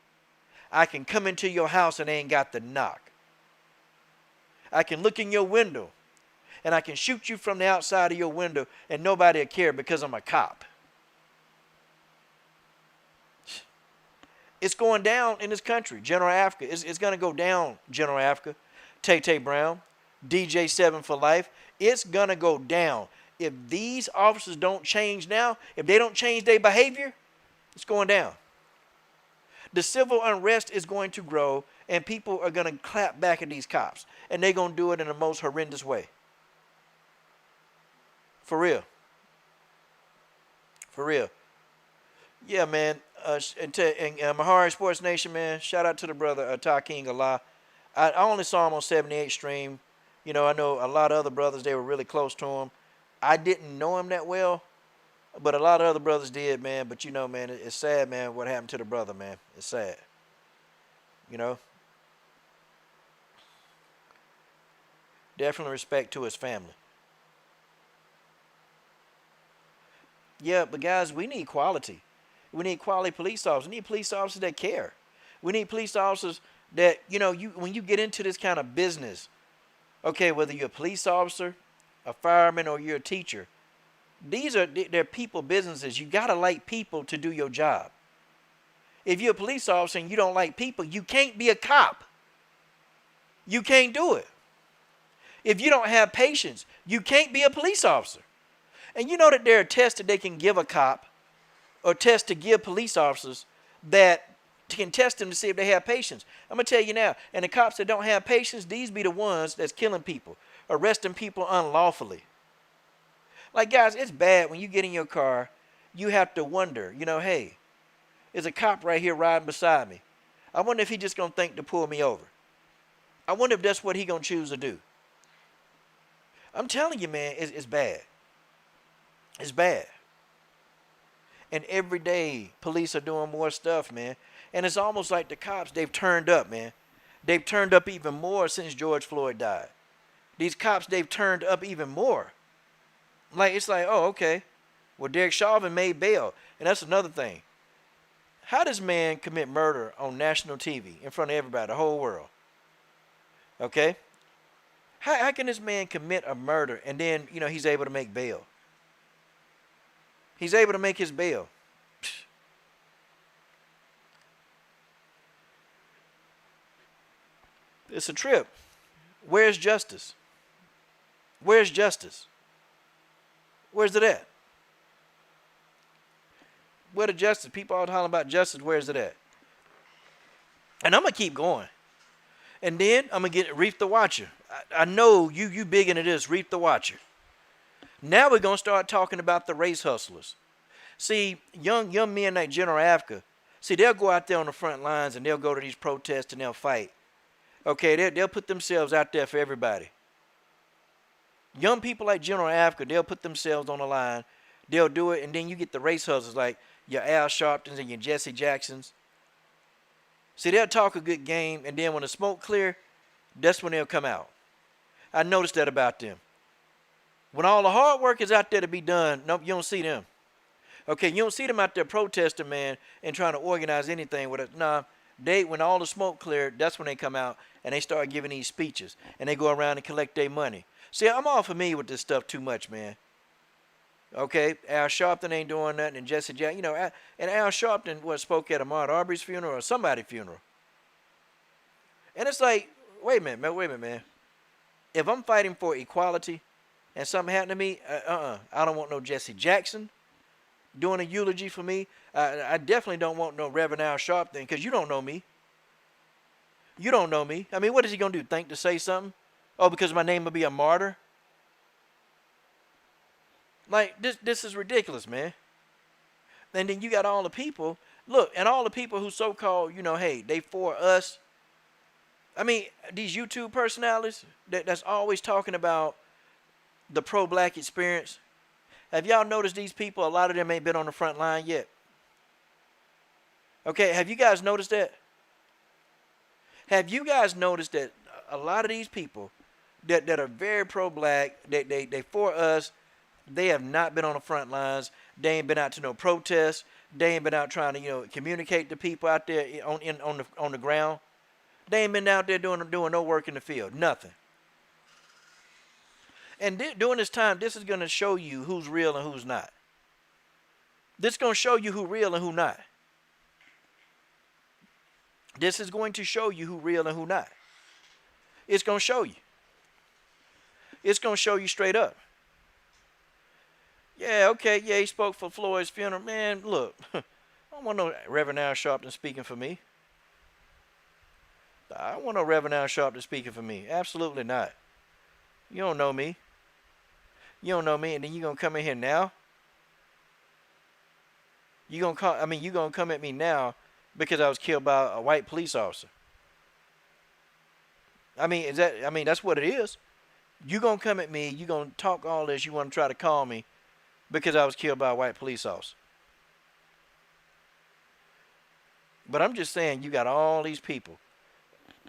I can come into your house and they ain't got the knock. I can look in your window and I can shoot you from the outside of your window and nobody will care because I'm a cop. It's going down in this country. General Africa. It's going to go down, General Africa. Tay Brown. DJ 7 for life. It's going to go down. If these officers don't change now, if they don't change their behavior, it's going down. The civil unrest is going to grow and people are going to clap back at these cops. And they're going to do it in the most horrendous way. For real. For real. Yeah, man. And Mahari Sports Nation, man, shout out to the brother Ty King Allah. I only saw him on 78 stream. I know a lot of other brothers, they were really close to him. I didn't know him that well, but a lot of other brothers did, man. But, man, it's sad, man, what happened to the brother, man. It's sad. Definitely respect to his family. Yeah, but, guys, we need quality. We need quality police officers. We need police officers that care. We need police officers that, when you get into this kind of business, okay, whether you're a police officer, a fireman, or you're a teacher, they're people businesses. You got to like people to do your job. If you're a police officer and you don't like people, you can't be a cop. You can't do it. If you don't have patience, you can't be a police officer. And you know that there are tests that they can give a cop or tests to give police officers that can test them to see if they have patience. I'm going to tell you now, and the cops that don't have patience, these be the ones that's killing people, arresting people unlawfully. Like, guys, it's bad when you get in your car, you have to wonder, hey, there's a cop right here riding beside me. I wonder if he just going to think to pull me over. I wonder if that's what he going to choose to do. I'm telling you, man, it's bad. It's bad. And every day, police are doing more stuff, man. And it's almost like the cops, they've turned up, man. They've turned up even more since George Floyd died. These cops, they've turned up even more. It's like, oh, okay. Well, Derek Chauvin made bail. And that's another thing. How does man commit murder on national TV in front of everybody, the whole world? Okay? How can this man commit a murder and then, he's able to make bail? He's able to make his bail. It's a trip. Where's justice? Where's justice? Where's it at? Where the justice? People all talking about justice. Where's it at? And I'm going to keep going. And then I'm going to get Reef the Watcher. I know you big into this, Reef the Watcher. Now we're going to start talking about the race hustlers. See, young men like General Africa, see, they'll go out there on the front lines and they'll go to these protests and they'll fight. Okay, they'll put themselves out there for everybody. Young people like General Africa, they'll put themselves on the line. They'll do it, and then you get the race hustlers like your Al Sharptons and your Jesse Jacksons. See, they'll talk a good game, and then when the smoke clear, that's when they'll come out. I noticed that about them. When all the hard work is out there to be done, nope, you don't see them. Okay, you don't see them out there protesting, man, and trying to organize anything with it. Nah, when all the smoke cleared, that's when they come out and they start giving these speeches, and they go around and collect their money. See, I'm all familiar with this stuff too much, man. Okay, Al Sharpton ain't doing nothing, and Jesse Jack, and Al Sharpton spoke at Ahmaud Arbery's funeral or somebody's funeral. And it's like, wait a minute, man. If I'm fighting for equality and something happened to me, I don't want no Jesse Jackson doing a eulogy for me. I definitely don't want no Reverend Al Sharpton, because you don't know me. You don't know me. I mean, what is he going to do, think to say something? Oh, because my name will be a martyr? Like, this is ridiculous, man. And then you got all the people, look, and all the people who so-called, hey, they for us. I mean, these YouTube personalities that's always talking about the pro-black experience. Have y'all noticed these people, a lot of them ain't been on the front line yet? Okay, have you guys noticed that? Have you guys noticed that a lot of these people that are very pro-black, they for us, they have not been on the front lines. They ain't been out to no protests. They ain't been out trying to, communicate to people out there on the ground. They ain't been out there doing no work in the field. Nothing. And during this time, this is going to show you who's real and who's not. This is going to show you who's real and who not. This is going to show you who real and who not. It's going to show you. It's going to show you straight up. Yeah, okay, yeah, he spoke for Floyd's funeral. Man, look, I don't want no Reverend Al Sharpton speaking for me. I don't want no Reverend Al Sharpton speaking for me. Absolutely not. You don't know me. You don't know me, and then you going to come in here now? You going to come at me now because I was killed by a white police officer. That's what it is. You going to come at me, you going to talk all this, you want to try to call me because I was killed by a white police officer. But I'm just saying, you got all these people.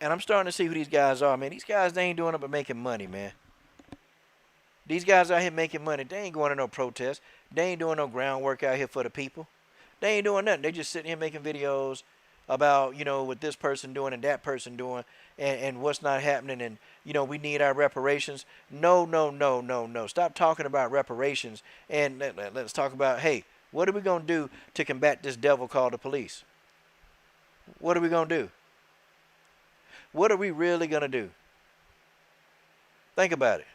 And I'm starting to see who these guys are, man. These guys, they ain't doing it but making money, man. These guys out here making money. They ain't going to no protest. They ain't doing no groundwork out here for the people. They ain't doing nothing. They just sitting here making videos about, what this person doing and that person doing and what's not happening and, we need our reparations. No. Stop talking about reparations and let's talk about, hey, what are we going to do to combat this devil called the police? What are we going to do? What are we really going to do? Think about it.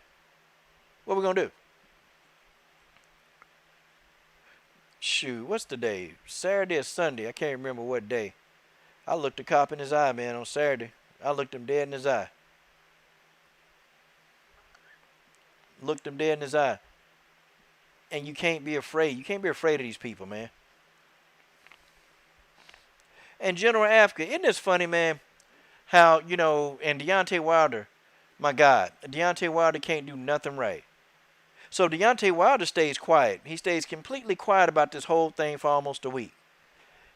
What are we going to do? Shoot, what's the day? Saturday or Sunday? I can't remember what day. I looked the cop in his eye, man, on Saturday. I looked him dead in his eye. Looked him dead in his eye. And you can't be afraid. You can't be afraid of these people, man. And General Africa, isn't this funny, man? How, and Deontay Wilder, my God, Deontay Wilder can't do nothing right. So Deontay Wilder stays quiet. He stays completely quiet about this whole thing for almost a week.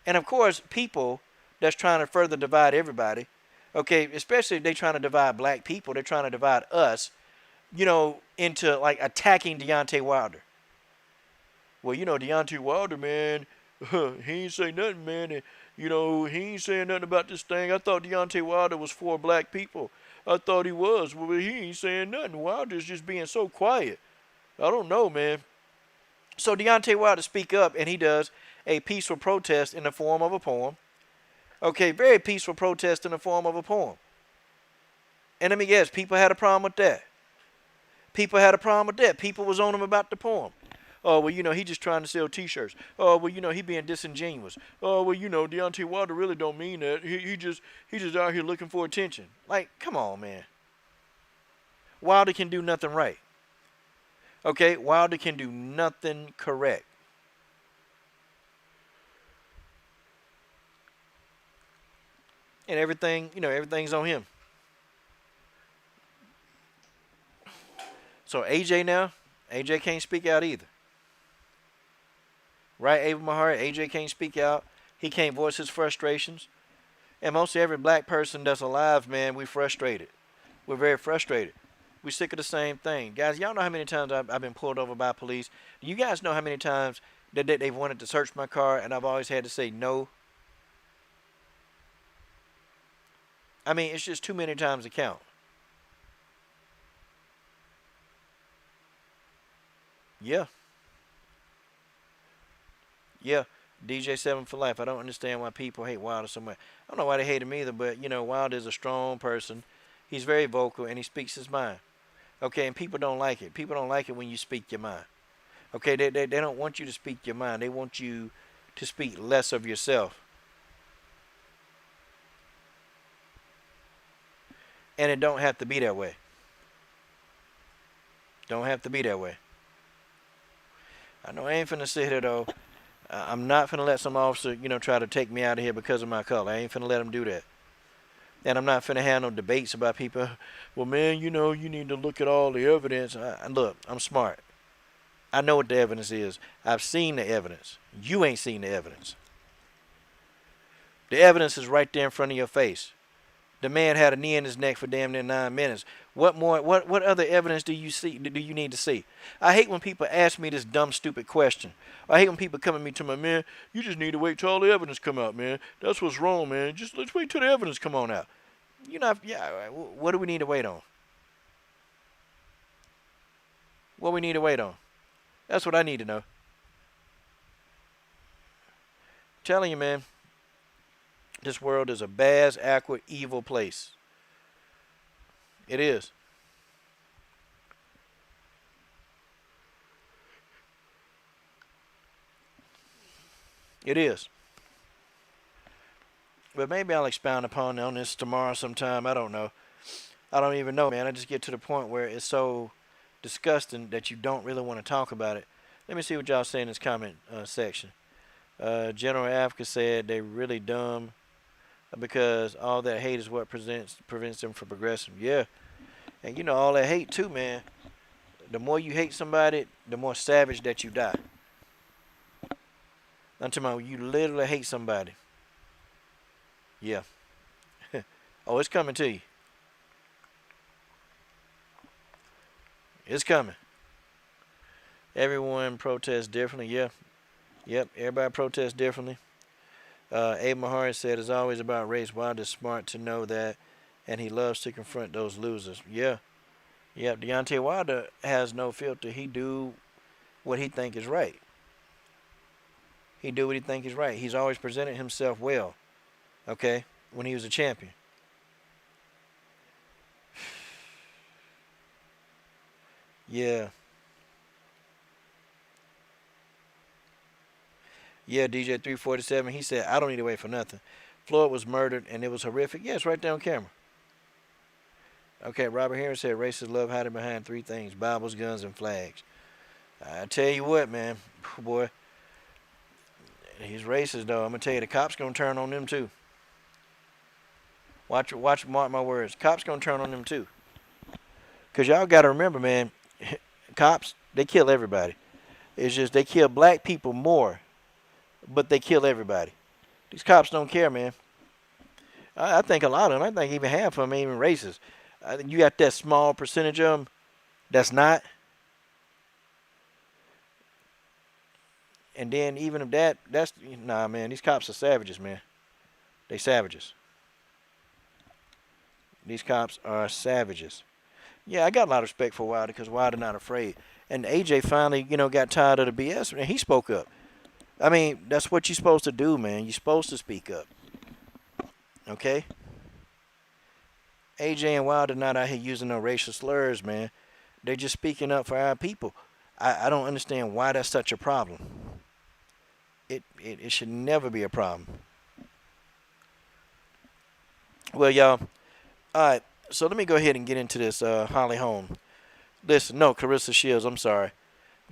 And of course, people that's trying to further divide everybody, okay, especially if they're trying to divide black people, they're trying to divide us, into like attacking Deontay Wilder. Well, Deontay Wilder, man, he ain't say nothing, man. And, he ain't saying nothing about this thing. I thought Deontay Wilder was for black people. I thought he was. Well, he ain't saying nothing. Wilder's just being so quiet. I don't know, man. So Deontay Wilder speak up, and he does a peaceful protest in the form of a poem. Okay, very peaceful protest in the form of a poem. And let me guess, people had a problem with that. People had a problem with that. People was on him about the poem. Oh, well, he just trying to sell T-shirts. Oh, well, he being disingenuous. Oh, well, Deontay Wilder really don't mean that. He just out here looking for attention. Like, come on, man. Wilder can do nothing right. Okay, Wilder can do nothing correct. And everything, everything's on him. So AJ can't speak out either. Right, Ava Mahari? AJ can't speak out. He can't voice his frustrations. And most every black person that's alive, man, we frustrated. We're very frustrated. We're sick of the same thing. Guys, y'all know how many times I've been pulled over by police? Do you guys know how many times that they've wanted to search my car and I've always had to say no? I mean, it's just too many times to count. Yeah. Yeah. DJ7 for life. I don't understand why people hate Wilder so much. I don't know why they hate him either, but, Wilder is a strong person. He's very vocal, and he speaks his mind. Okay, and people don't like it. People don't like it when you speak your mind. Okay, they don't want you to speak your mind. They want you to speak less of yourself. And it don't have to be that way. Don't have to be that way. I know I ain't finna sit here, though. I'm not finna let some officer, try to take me out of here because of my color. I ain't finna let him do that. And I'm not finna have no debates about people. Well, man, you need to look at all the evidence. Look, I'm smart. I know what the evidence is. I've seen the evidence. You ain't seen the evidence. The evidence is right there in front of your face. The man had a knee in his neck for damn near 9 minutes. What more? What other evidence do you need to see? I hate when people ask me this dumb, stupid question. I hate when people come at me to my man. You just need to wait till all the evidence come out, man. That's what's wrong, man. Just let's wait till the evidence come on out. What do we need to wait on? What we need to wait on? That's what I need to know. I'm telling you, man. This world is a bad, awkward, evil place. It is. It is. But maybe I'll expound upon this tomorrow sometime. I don't know. I don't even know, man. I just get to the point where it's so disgusting that you don't really want to talk about it. Let me see what y'all say in this comment section. General Africa said they really dumb because all that hate is what prevents them from progressing. Yeah. And all that hate too, man. The more you hate somebody, the more savage that you die. I'm talking about you literally hate somebody. Yeah. Oh, it's coming to you. It's coming. Everyone protests differently. Yeah. Yep. Everybody protests differently. Abe Mahari said it's always about race. Wilder's smart to know that, and he loves to confront those losers. Yeah. Yep. Deontay Wilder has no filter. He do what he think is right. He do what he think is right. He's always presented himself well. Okay? When he was a champion. Yeah. Yeah, DJ 347, he said, I don't need to wait for nothing. Floyd was murdered, and it was horrific. Yeah, it's right there on camera. Okay, Robert Harris said, racists love hiding behind three things, Bibles, guns, and flags. I tell you what, man, boy, he's racist, though. I'm going to tell you, the cops going to turn on them, too. Watch, mark my words. Cops going to turn on them, too. Because y'all got to remember, man, cops, they kill everybody. It's just they kill black people more. But they kill everybody. These cops don't care, man. I think a lot of them, I think even half of them ain't even racist. I think you got that small percentage of them that's not. And then even if that's, nah, man, these cops are savages, man. They savages. These cops are savages. Yeah, I got a lot of respect for Wilder because Wilder not afraid. And AJ finally, got tired of the BS, and he spoke up. I mean, that's what you're supposed to do, man. You're supposed to speak up. Okay? AJ and Wilder not out here using no racial slurs, man. They're just speaking up for our people. I don't understand why that's such a problem. It should never be a problem. Well, y'all, all right, so let me go ahead and get into this Holly Holm. Listen, no, Clarissa Shields, I'm sorry.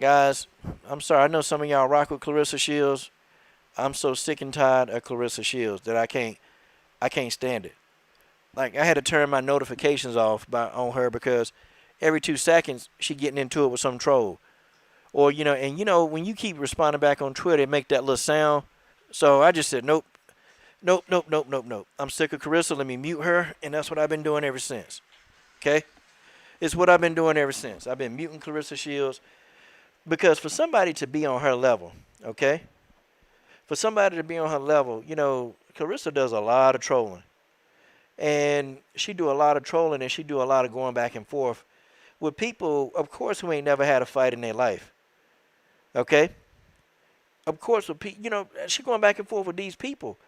Guys, I'm sorry. I know some of y'all rock with Clarissa Shields. I'm so sick and tired of Clarissa Shields that I I can't stand it. Like, I had to turn my notifications off on her because every 2 seconds she getting into it with some troll. Or, and when you keep responding back on Twitter, it make that little sound. So I just said, nope. Nope, nope, nope, nope, nope. I'm sick of Clarissa. Let me mute her. And that's what I've been doing ever since. Okay? It's what I've been doing ever since. I've been muting Clarissa Shields. Because for somebody to be on her level, okay? For somebody to be on her level, Clarissa does a lot of trolling. And she do a lot of trolling and she do a lot of going back and forth with people, of course, who ain't never had a fight in their life. Okay? Of course, she going back and forth with these people.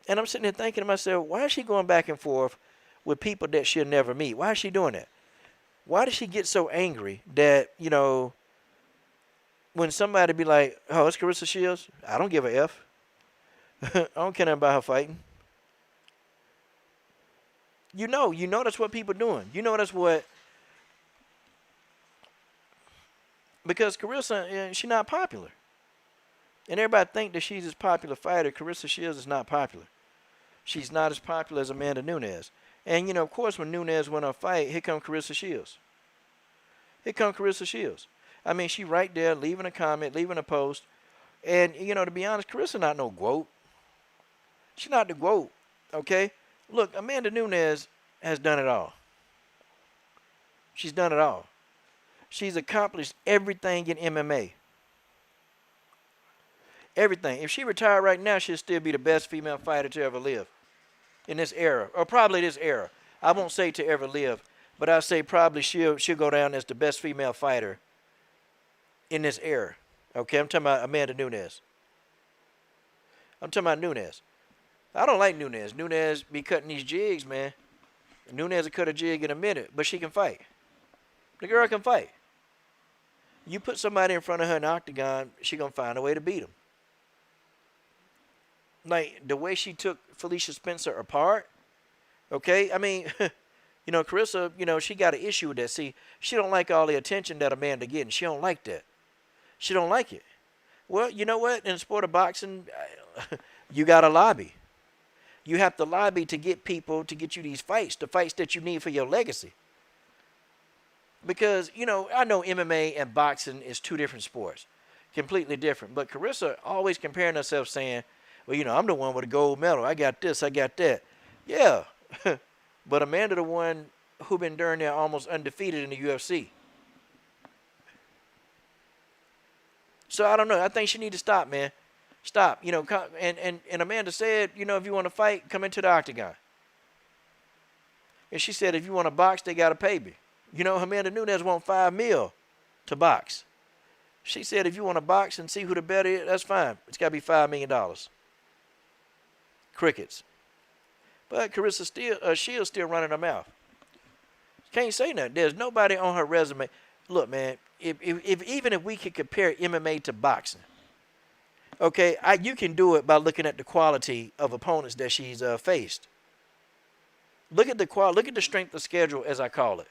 And I'm sitting there thinking to myself, why is she going back and forth with people that she'll never meet? Why is she doing that? Why does she get so angry that, when somebody be like, oh, it's Clarissa Shields, I don't give a F. I don't care nothing about her fighting. You know that's what people doing. That's what, because Clarissa, she's not popular. And everybody think that she's this popular fighter. Clarissa Shields is not popular. She's not as popular as Amanda Nunes. And, of course, when Nunez went on a fight, here come Clarissa Shields. Here come Clarissa Shields. I mean, she right there, leaving a comment, leaving a post. And, to be honest, Clarissa not no GOAT. She's not the GOAT, okay? Look, Amanda Nunes has done it all. She's done it all. She's accomplished everything in MMA. Everything. If she retired right now, she'll still be the best female fighter to ever live in this era, or probably this era. I won't say to ever live, but I'll say probably she'll go down as the best female fighter in this era. Okay, I'm talking about Amanda Nunes. I'm talking about Nunez. I don't like Nunez. Nunez be cutting these jigs, man. Nunez will cut a jig in a minute, but she can fight. The girl can fight. You put somebody in front of her in the octagon, she going to find a way to beat him. Like, the way she took Felicia Spencer apart, okay? I mean, Clarissa, she got an issue with that. See, she don't like all the attention that Amanda getting. She don't like that. She don't like it. Well, you know what? In the sport of boxing, you got to lobby. You have to lobby to get people to get you these fights, the fights that you need for your legacy. Because, I know MMA and boxing is two different sports, completely different. But Clarissa always comparing herself saying, well, I'm the one with a gold medal. I got this, I got that. Yeah, but Amanda the one who been during there almost undefeated in the UFC. So I don't know. I think she need to stop, man. Stop. And Amanda said, if you want to fight, come into the octagon. And she said, if you want to box, they got to pay me. Amanda Nunez want $5 million to box. She said, if you want to box and see who the better is, that's fine. It's got to be $5 million. Crickets. But Clarissa Shields still running her mouth. Can't say nothing. There's nobody on her resume. Look, man, even if we could compare MMA to boxing, okay, you can do it by looking at the quality of opponents that she's faced. Look at the strength of schedule, as I call it.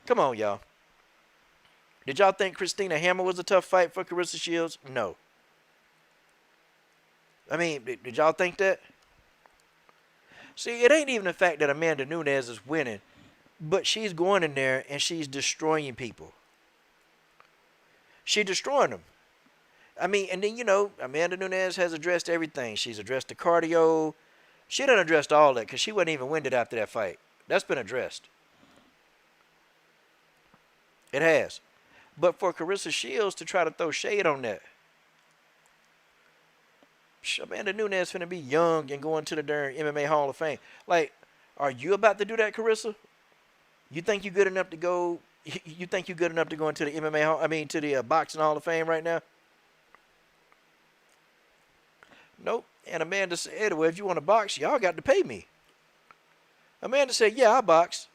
Come on, y'all. Did y'all think Christina Hammer was a tough fight for Clarissa Shields? No. I mean, did y'all think that? See, it ain't even the fact that Amanda Nunes is winning, but she's going in there and she's destroying people. She's destroying them. I mean, and then, Amanda Nunes has addressed everything. She's addressed the cardio. She done addressed all that because she wasn't even winded after that fight. That's been addressed. It has. But for Clarissa Shields to try to throw shade on that, Amanda Nunes finna be young and going to the darn MMA Hall of Fame. Like, are you about to do that, Clarissa? You think you're good enough to go? You think you're good enough to go into the MMA Hall? I mean, to the Boxing Hall of Fame right now? Nope. And Amanda said, well, if you want to box, y'all got to pay me. Amanda said, yeah, I'll box,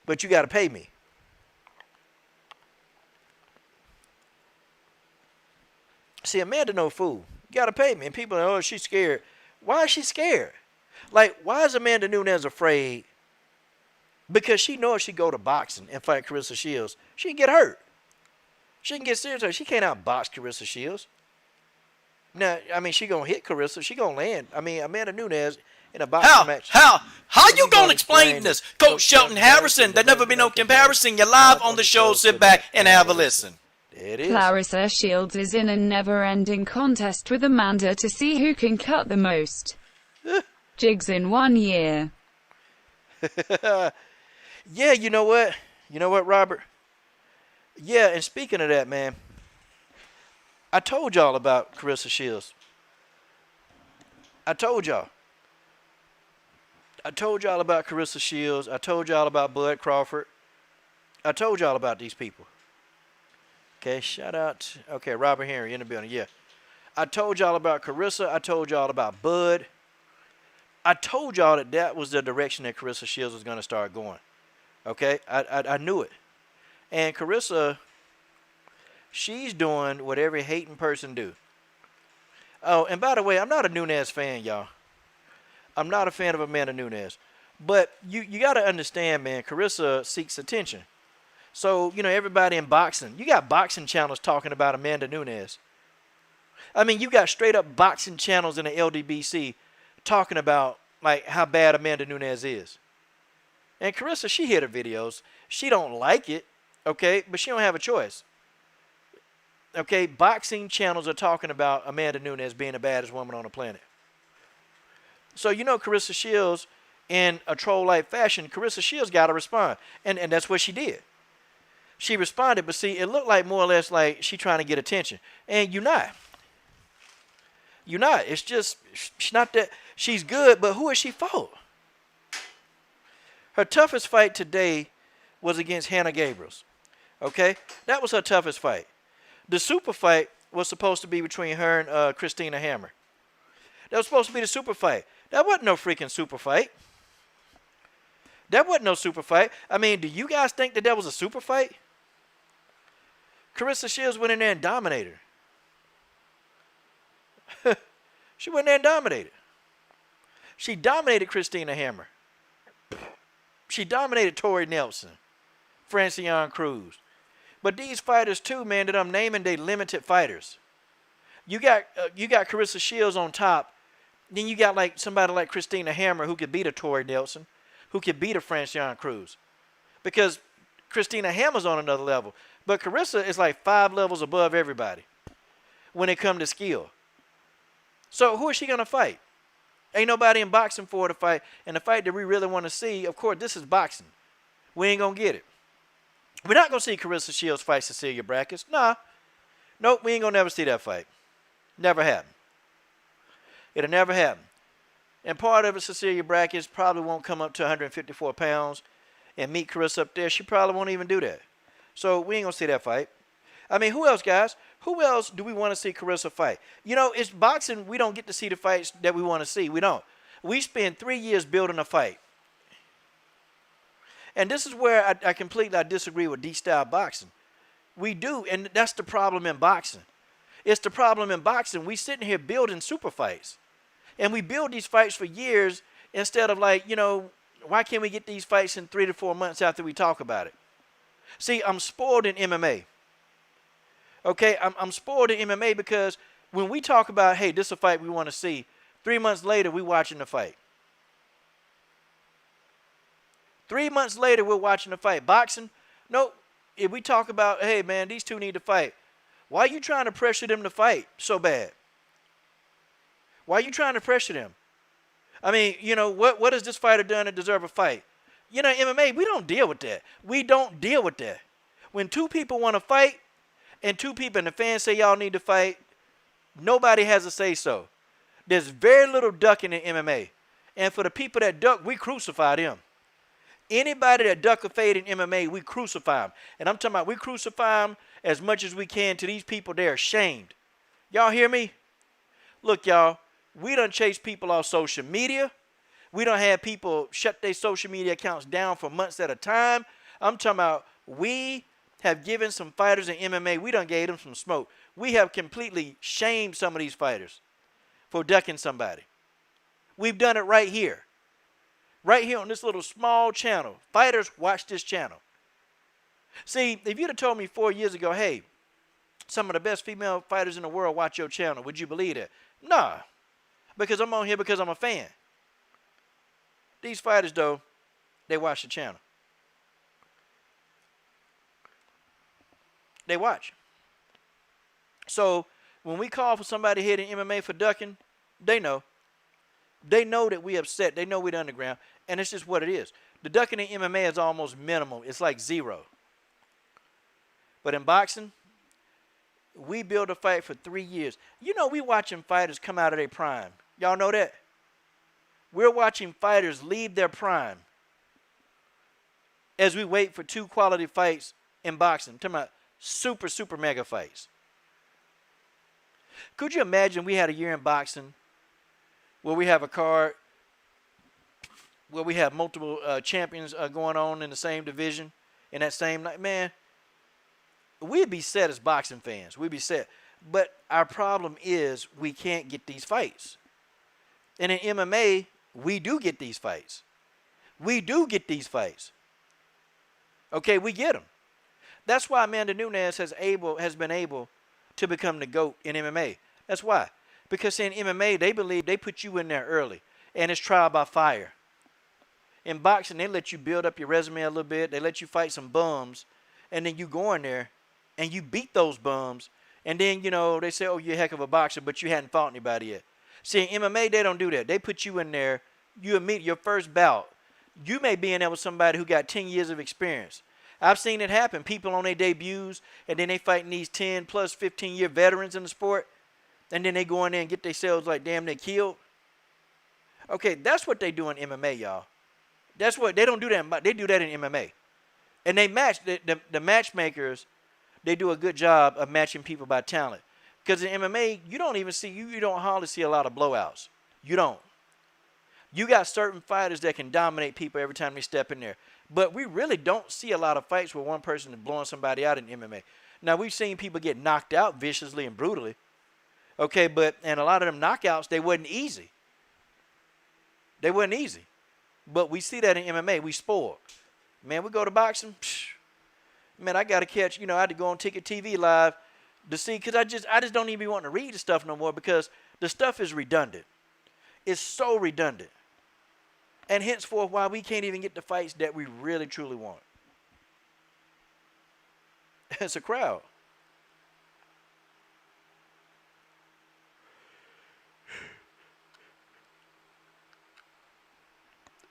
but you got to pay me. See, Amanda no fool. You got to pay me. And people are like, oh, she's scared. Why is she scared? Like, why is Amanda Nunes afraid? Because she knows if she go to boxing and fight Clarissa Shields, she can get hurt. She can get serious hurt. She can't outbox Clarissa Shields. Now, I mean, she going to hit Clarissa. She going to land. I mean, Amanda Nunes, in a boxing match. How you gonna explain this? Coach Shelton Harrison, there never be no comparison. You're live on the show. Sit back and have a listen. There it is. Clarissa Shields is in a never-ending contest with Amanda to see who can cut the most jigs in 1 year. Yeah, you know what? You know what, Robert? Yeah, and speaking of that, man, I told y'all about Clarissa Shields. I told y'all about Clarissa Shields. I told y'all about Bud Crawford. I told y'all about these people. Okay, shout out. Okay, Robert Henry in the building. Yeah. I told y'all about Clarissa. I told y'all about Bud. I told y'all that was the direction that Clarissa Shields was going to start going. Okay, I knew it. And Clarissa, she's doing what every hating person do. Oh, and by the way, I'm not a Nunez fan, y'all. I'm not a fan of Amanda Nunes. But you got to understand, man, Clarissa seeks attention. So, you know, everybody in boxing, you got boxing channels talking about Amanda Nunes. I mean, you got straight up boxing channels in the LDBC talking about, like, how bad Amanda Nunes is. And Clarissa, she hit her videos. She don't like it, okay, but she don't have a choice. Okay, boxing channels are talking about Amanda Nunes being the baddest woman on the planet. So, you know, Clarissa Shields, in a troll-like fashion, Clarissa Shields got to respond. And that's what she did. She responded, but see, it looked like more or less like she trying to get attention. And you're not. You're not. It's just, she's not that, she's good, but who has she fought? Her toughest fight today was against Hannah Gabriels. Okay? That was her toughest fight. The super fight was supposed to be between her and Christina Hammer. That was supposed to be the super fight. That wasn't no freaking super fight. That wasn't no super fight. I mean, do you guys think that was a super fight? Clarissa Shields went in there and dominated her. She went in there and dominated. She dominated Christina Hammer. She dominated Tori Nelson, Francione Cruz. But these fighters too, man, that I'm naming, they limited fighters. You got Clarissa Shields on top. Then you got like somebody like Christina Hammer who could beat a Tori Nelson, who could beat a Francione Cruz. Because Christina Hammer's on another level. But Clarissa is like 5 levels above everybody when it comes to skill. So who is she going to fight? Ain't nobody in boxing for her to fight. And the fight that we really want to see, of course, this is boxing. We ain't going to get it. We're not going to see Clarissa Shields fight Cecilia Brackets. Nah. Nope, we ain't going to never see that fight. Never happen. It'll never happen. And part of it, Cecilia Brackets probably won't come up to 154 pounds and meet Clarissa up there. She probably won't even do that. So we ain't going to see that fight. I mean, who else, guys? Who else do we want to see Clarissa fight? You know, it's boxing. We don't get to see the fights that we want to see. We don't. We spend 3 years building a fight. And this is where I completely disagree with D-style boxing. We do, and that's the problem in boxing. It's the problem in boxing. We sitting here building super fights. And we build these fights for years instead of like, you know, why can't we get these fights in 3 to 4 months after we talk about it? See, I'm spoiled in MMA. Okay, I'm spoiled in MMA because when we talk about, hey, this is a fight we want to see, 3 months later, we watching the fight. 3 months later, we're watching the fight. Boxing, no, if we talk about, hey, man, these two need to fight, why are you trying to pressure them to fight so bad? Why are you trying to pressure them? I mean, you know, what has this fighter done to deserve a fight? You know, MMA, we don't deal with that. We don't deal with that. When two people want to fight and two people and the fans say y'all need to fight, nobody has a say-so. There's very little ducking in MMA. And for the people that duck, we crucify them. Anybody that duck or fade in MMA, we crucify them. And I'm talking about we crucify them as much as we can to these people. They're ashamed. Y'all hear me? Look, y'all, we done chase people off social media. We done have people shut their social media accounts down for months at a time. I'm talking about we have given some fighters in MMA, we done gave them some smoke. We have completely shamed some of these fighters for ducking somebody. We've done it right here. Right here on this little small channel. Fighters, watch this channel. See, if you'd have told me 4 years ago, hey, some of the best female fighters in the world watch your channel, would you believe that? Nah, because I'm on here because I'm a fan. These fighters, though, they watch the channel. They watch. So when we call for somebody hitting MMA for ducking, they know. They know that we upset. They know we're the underground. And it's just what it is. The ducking in MMA is almost minimal. It's like zero. But in boxing, we build a fight for 3 years. You know, we watching fighters come out of their prime. Y'all know that? We're watching fighters leave their prime as we wait for 2 quality fights in boxing. I'm talking about super, super mega fights. Could you imagine we had a year in boxing where we have a card where we have multiple champions going on in the same division in that same night? Man, we'd be set as boxing fans. We'd be set. But our problem is we can't get these fights. And in MMA, we do get these fights. We do get these fights. Okay, we get them. That's why Amanda Nunez has been able to become the GOAT in MMA. That's why. Because in MMA, they believe they put you in there early. And it's trial by fire. In boxing, they let you build up your resume a little bit. They let you fight some bums. And then you go in there and you beat those bums. And then, you know, they say, oh, you're a heck of a boxer, but you hadn't fought anybody yet. See, in MMA, they don't do that. They put you in there. You meet your first bout. You may be in there with somebody who got 10 years of experience. I've seen it happen. People on their debuts, and then they fighting these 10 plus 15-year veterans in the sport, and then they go in there and get themselves like damn they killed. Okay, that's what they do in MMA, y'all. That's what they don't do that. They do that in MMA, and they match the matchmakers. They do a good job of matching people by talent. Because in MMA, you don't even see you don't hardly see a lot of blowouts. You don't. You got certain fighters that can dominate people every time they step in there. But we really don't see a lot of fights where one person is blowing somebody out in MMA. Now, we've seen people get knocked out viciously and brutally. Okay, and a lot of them knockouts, they wasn't easy. They wasn't easy. But we see that in MMA. We spoiled. Man, we go to boxing. Man, I got to catch, I had to go on Ticket TV Live to see, because I just don't even want to read the stuff no more because the stuff is redundant. It's so redundant. And henceforth, why we can't even get the fights that we really, truly want. It's a crowd.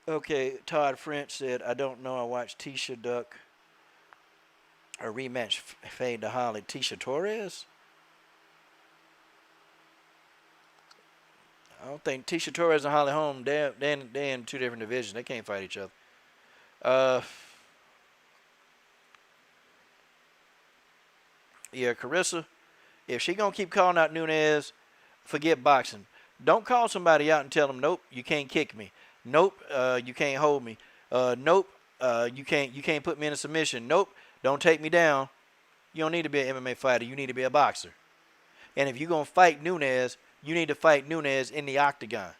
Okay, Todd French said, I don't know. I watched Tisha duck a rematch fade to Holly. Tisha Torres? I don't think Tisha Torres and Holly Holm, they're in 2 different divisions. They can't fight each other. Yeah, Clarissa, if she going to keep calling out Nunez, forget boxing. Don't call somebody out and tell them, nope, you can't kick me. Nope, you can't hold me. Nope, you can't put me in a submission. Nope, don't take me down. You don't need to be an MMA fighter. You need to be a boxer. And if you're going to fight Nunez, you need to fight Nunez in the octagon.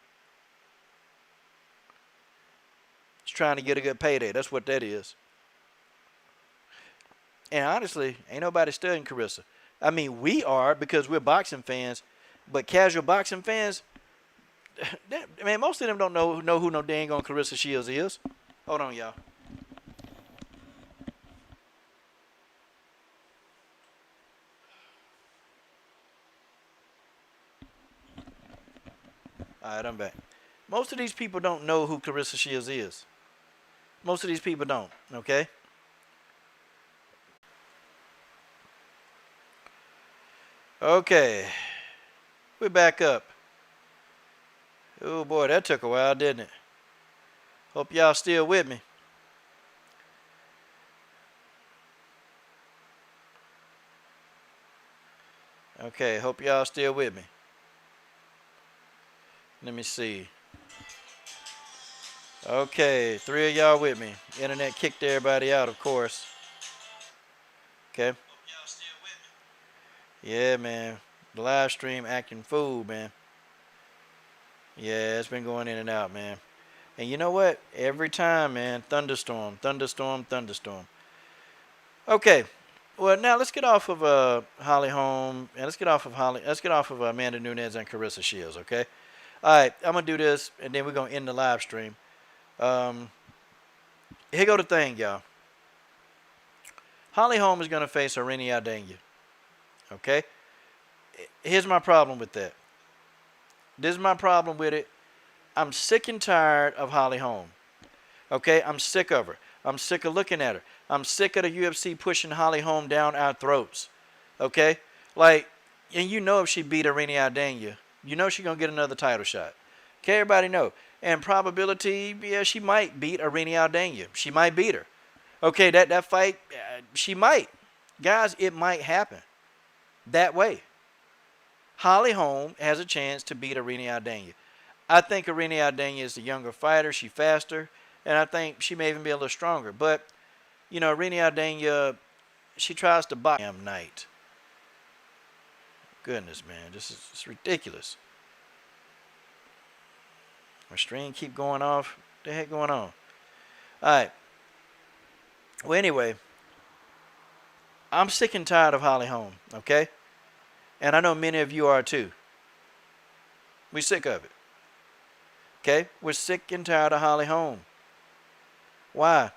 He's trying to get a good payday. That's what that is. And honestly, ain't nobody studying Clarissa. I mean, we are because we're boxing fans, but casual boxing fans, man, most of them don't know who no dang on Clarissa Shields is. Hold on, y'all. All right, I'm back. Most of these people don't know who Clarissa Shields is. Most of these people don't, okay? Okay. We're back up. Oh, boy, that took a while, didn't it? Hope y'all still with me. Okay, hope y'all still with me. Let me see. Okay, 3 of y'all with me. Internet kicked everybody out, of course. Okay. Hope y'all still with me. Yeah, man. The live stream acting fool, man. Yeah, it's been going in and out, man. And you know what? Every time, man, thunderstorm, thunderstorm, thunderstorm. Okay. Well, now let's get off of Holly Holm, and let's get off of Amanda Nunez and Clarissa Shields, okay? All right, I'm going to do this, and then we're going to end the live stream. Here go the thing, y'all. Holly Holm is going to face Irene Aldana. Okay? Here's my problem with that. This is my problem with it. I'm sick and tired of Holly Holm. Okay? I'm sick of her. I'm sick of looking at her. I'm sick of the UFC pushing Holly Holm down our throats. Okay? Like, and you know if she beat Irene Aldana, you know she's going to get another title shot. Okay, everybody know. And probability, yeah, she might beat Irene Aldana. She might beat her. Okay, that fight, she might. Guys, it might happen that way. Holly Holm has a chance to beat Irene Aldana. I think Irene Aldana is the younger fighter. She's faster. And I think she may even be a little stronger. But, you know, Irene Aldana, she tries to box him night. Goodness, man. This is it's ridiculous. My stream keep going off. What the heck going on? All right. Well, anyway, I'm sick and tired of Holly Holm, okay? And I know many of you are too. We're sick of it. Okay? We're sick and tired of Holly Holm. Why?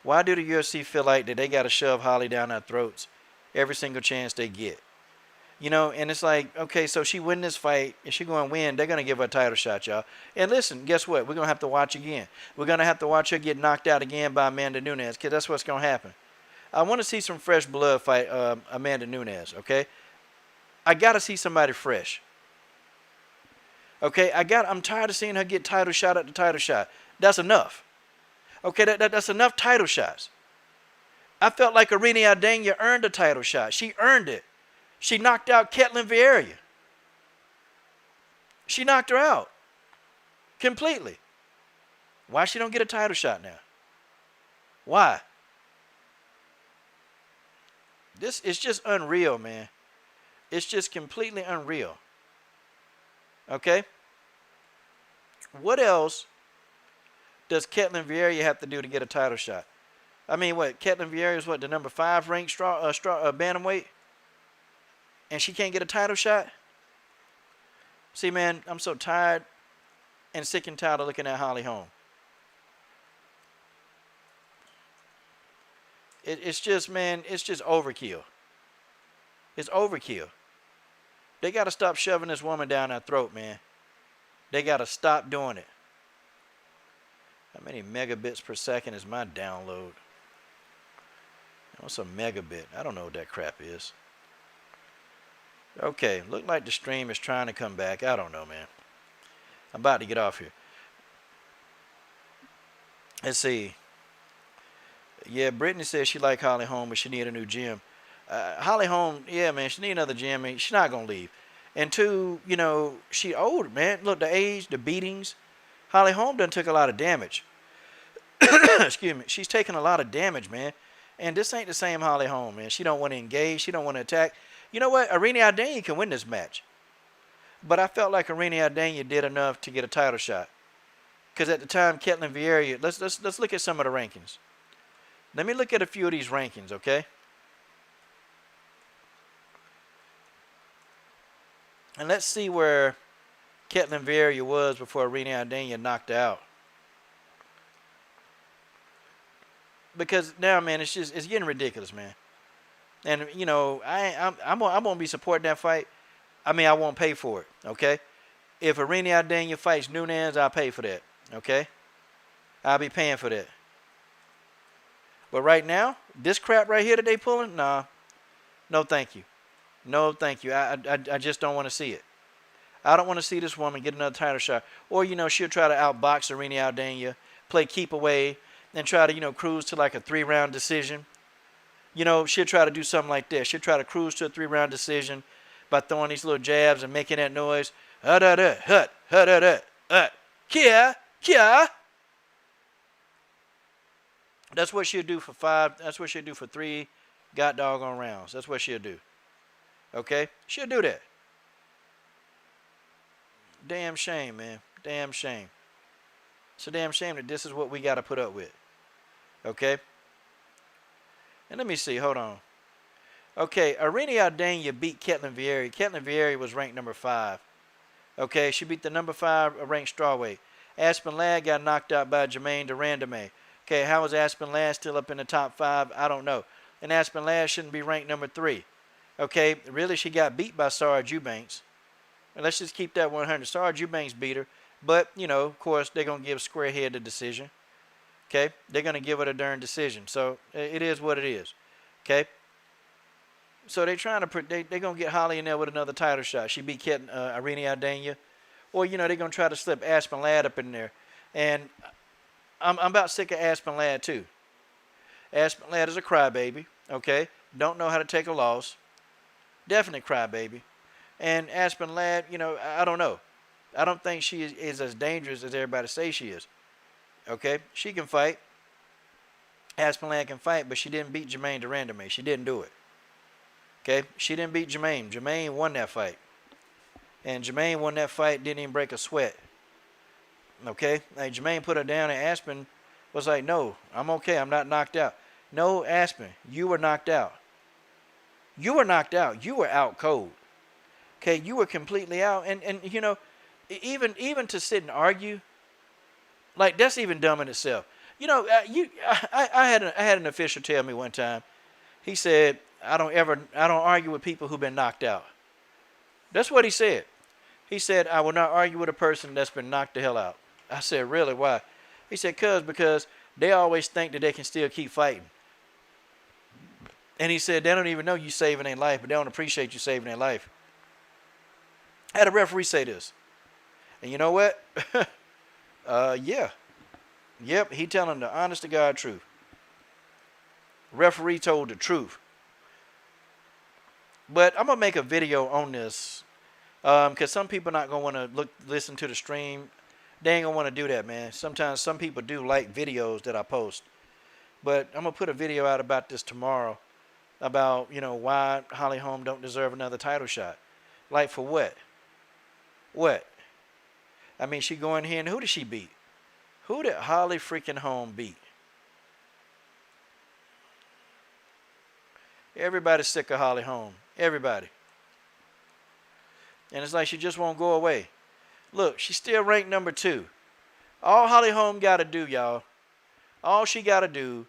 Why do the UFC feel like that they got to shove Holly down our throats every single chance they get? You know, and it's like, okay, so she win this fight, and she going to win. They're going to give her a title shot, y'all. And listen, guess what? We're going to have to watch again. We're going to have to watch her get knocked out again by Amanda Nunez, because that's what's going to happen. I want to see some fresh blood fight Amanda Nunez, okay? I got to see somebody fresh. Okay, I'm tired of seeing her get title shot after title shot. That's enough. Okay, that's enough title shots. I felt like Irene Aldana earned a title shot. She earned it. She knocked out Ketlin Vieira. She knocked her out completely. Why she don't get a title shot now? Why? This is just unreal, man. It's just completely unreal. Okay? What else does Ketlin Vieira have to do to get a title shot? I mean, what? Ketlin Vieira is what, the number 5 ranked bantamweight? And she can't get a title shot? See, man, I'm so tired and sick and tired of looking at Holly Holm. It's just, man, it's just overkill. It's overkill. They got to stop shoving this woman down our throat, man. They got to stop doing it. How many megabits per second is my download? What's a megabit? I don't know what that crap is. Okay, look like the stream is trying to come back. I don't know, man. I'm about to get off here. Let's see. Yeah, Brittany says she like Holly Holm, but she need a new gym. Holly Holm, yeah, man, she need another gym. I mean, she's not going to leave. And two, you know, she old, man. Look, the age, the beatings. Holly Holm done took a lot of damage. Excuse me. She's taken a lot of damage, man. And this ain't the same Holly Holm, man. She don't want to engage. She don't want to attack. You know what? Irene Aldana can win this match. But I felt like Irene Aldana did enough to get a title shot. Because at the time, Ketlin Vieira, let's look at some of the rankings. Let me look at a few of these rankings, okay? And let's see where Ketlin Vieira was before Irene Aldana knocked her out. Because now, man, it's getting ridiculous, man. And, you know, I'm going to be supporting that fight. I mean, I won't pay for it, okay? If Irene Aldana fights Nunez, I'll pay for that, okay? I'll be paying for that. But right now, this crap right here that they pulling, nah. No, thank you. No, thank you. I just don't want to see it. I don't want to see this woman get another title shot. Or, you know, she'll try to outbox Irene Aldana, play keep away, and try to, you know, cruise to like a 3-round decision. You know, she'll try to do something like this. She'll try to cruise to a 3-round decision by throwing these little jabs and making that noise. Kia. That's what she'll do for 5. That's what she'll do for 3 doggone rounds. That's what she'll do. Okay? She'll do that. Damn shame, man. Damn shame. It's a damn shame that this is what we got to put up with. Okay? And let me see. Hold on. Okay, Irene Aldana beat Ketlin Vieira. Ketlin Vieira was ranked number 5. Okay, she beat the number 5 ranked strawweight. Aspen Ladd got knocked out by Jermaine Durandame. Okay, how is Aspen Ladd still up in the top 5? I don't know. And Aspen Ladd shouldn't be ranked number 3. Okay, really, she got beat by Sarge Eubanks. And let's just keep that 100. Sarge Eubanks beat her. But, you know, of course, they're going to give Squarehead the decision. Okay, they're going to give it a darn decision. So it is what it is. Okay. So they're trying to, they're going to get Holly in there with another title shot. She beat Irene Aldana. Or, you know, they're going to try to slip Aspen Ladd up in there. And I'm about sick of Aspen Ladd, too. Aspen Ladd is a crybaby, okay? Don't know how to take a loss. Definitely crybaby. And Aspen Ladd, you know, I don't know. I don't think she is as dangerous as everybody says she is. Okay? She can fight. Aspen Ladd can fight, but she didn't beat Jermaine Durandame. She didn't do it. Okay? She didn't beat Jermaine. Jermaine won that fight. And Jermaine won that fight, didn't even break a sweat. Okay? Like, Jermaine put her down, and Aspen was like, no, I'm okay. I'm not knocked out. No, Aspen, you were knocked out. You were knocked out. You were out cold. Okay? You were completely out. And you know, even to sit and argue, like, that's even dumb in itself. You know, I had an official tell me one time. He said, I don't argue with people who've been knocked out. That's what he said. He said, I will not argue with a person that's been knocked the hell out. I said, really? Why? He said, because they always think that they can still keep fighting. And he said, they don't even know you saving their life, but they don't appreciate you saving their life. I had a referee say this. And you know what? Yeah. Yep, he telling the honest to God truth. Referee told the truth. But I'm going to make a video on this. Because some people not going to want to listen to the stream. They ain't going to want to do that, man. Sometimes some people do like videos that I post. But I'm going to put a video out about this tomorrow. About, you know, why Holly Holm don't deserve another title shot. Like, for what? What? I mean, she going here, and who did she beat? Who did Holly freaking Holm beat? Everybody's sick of Holly Holm. Everybody. And it's like she just won't go away. Look, she's still ranked number 2. All Holly Holm got to do, y'all, all she got to do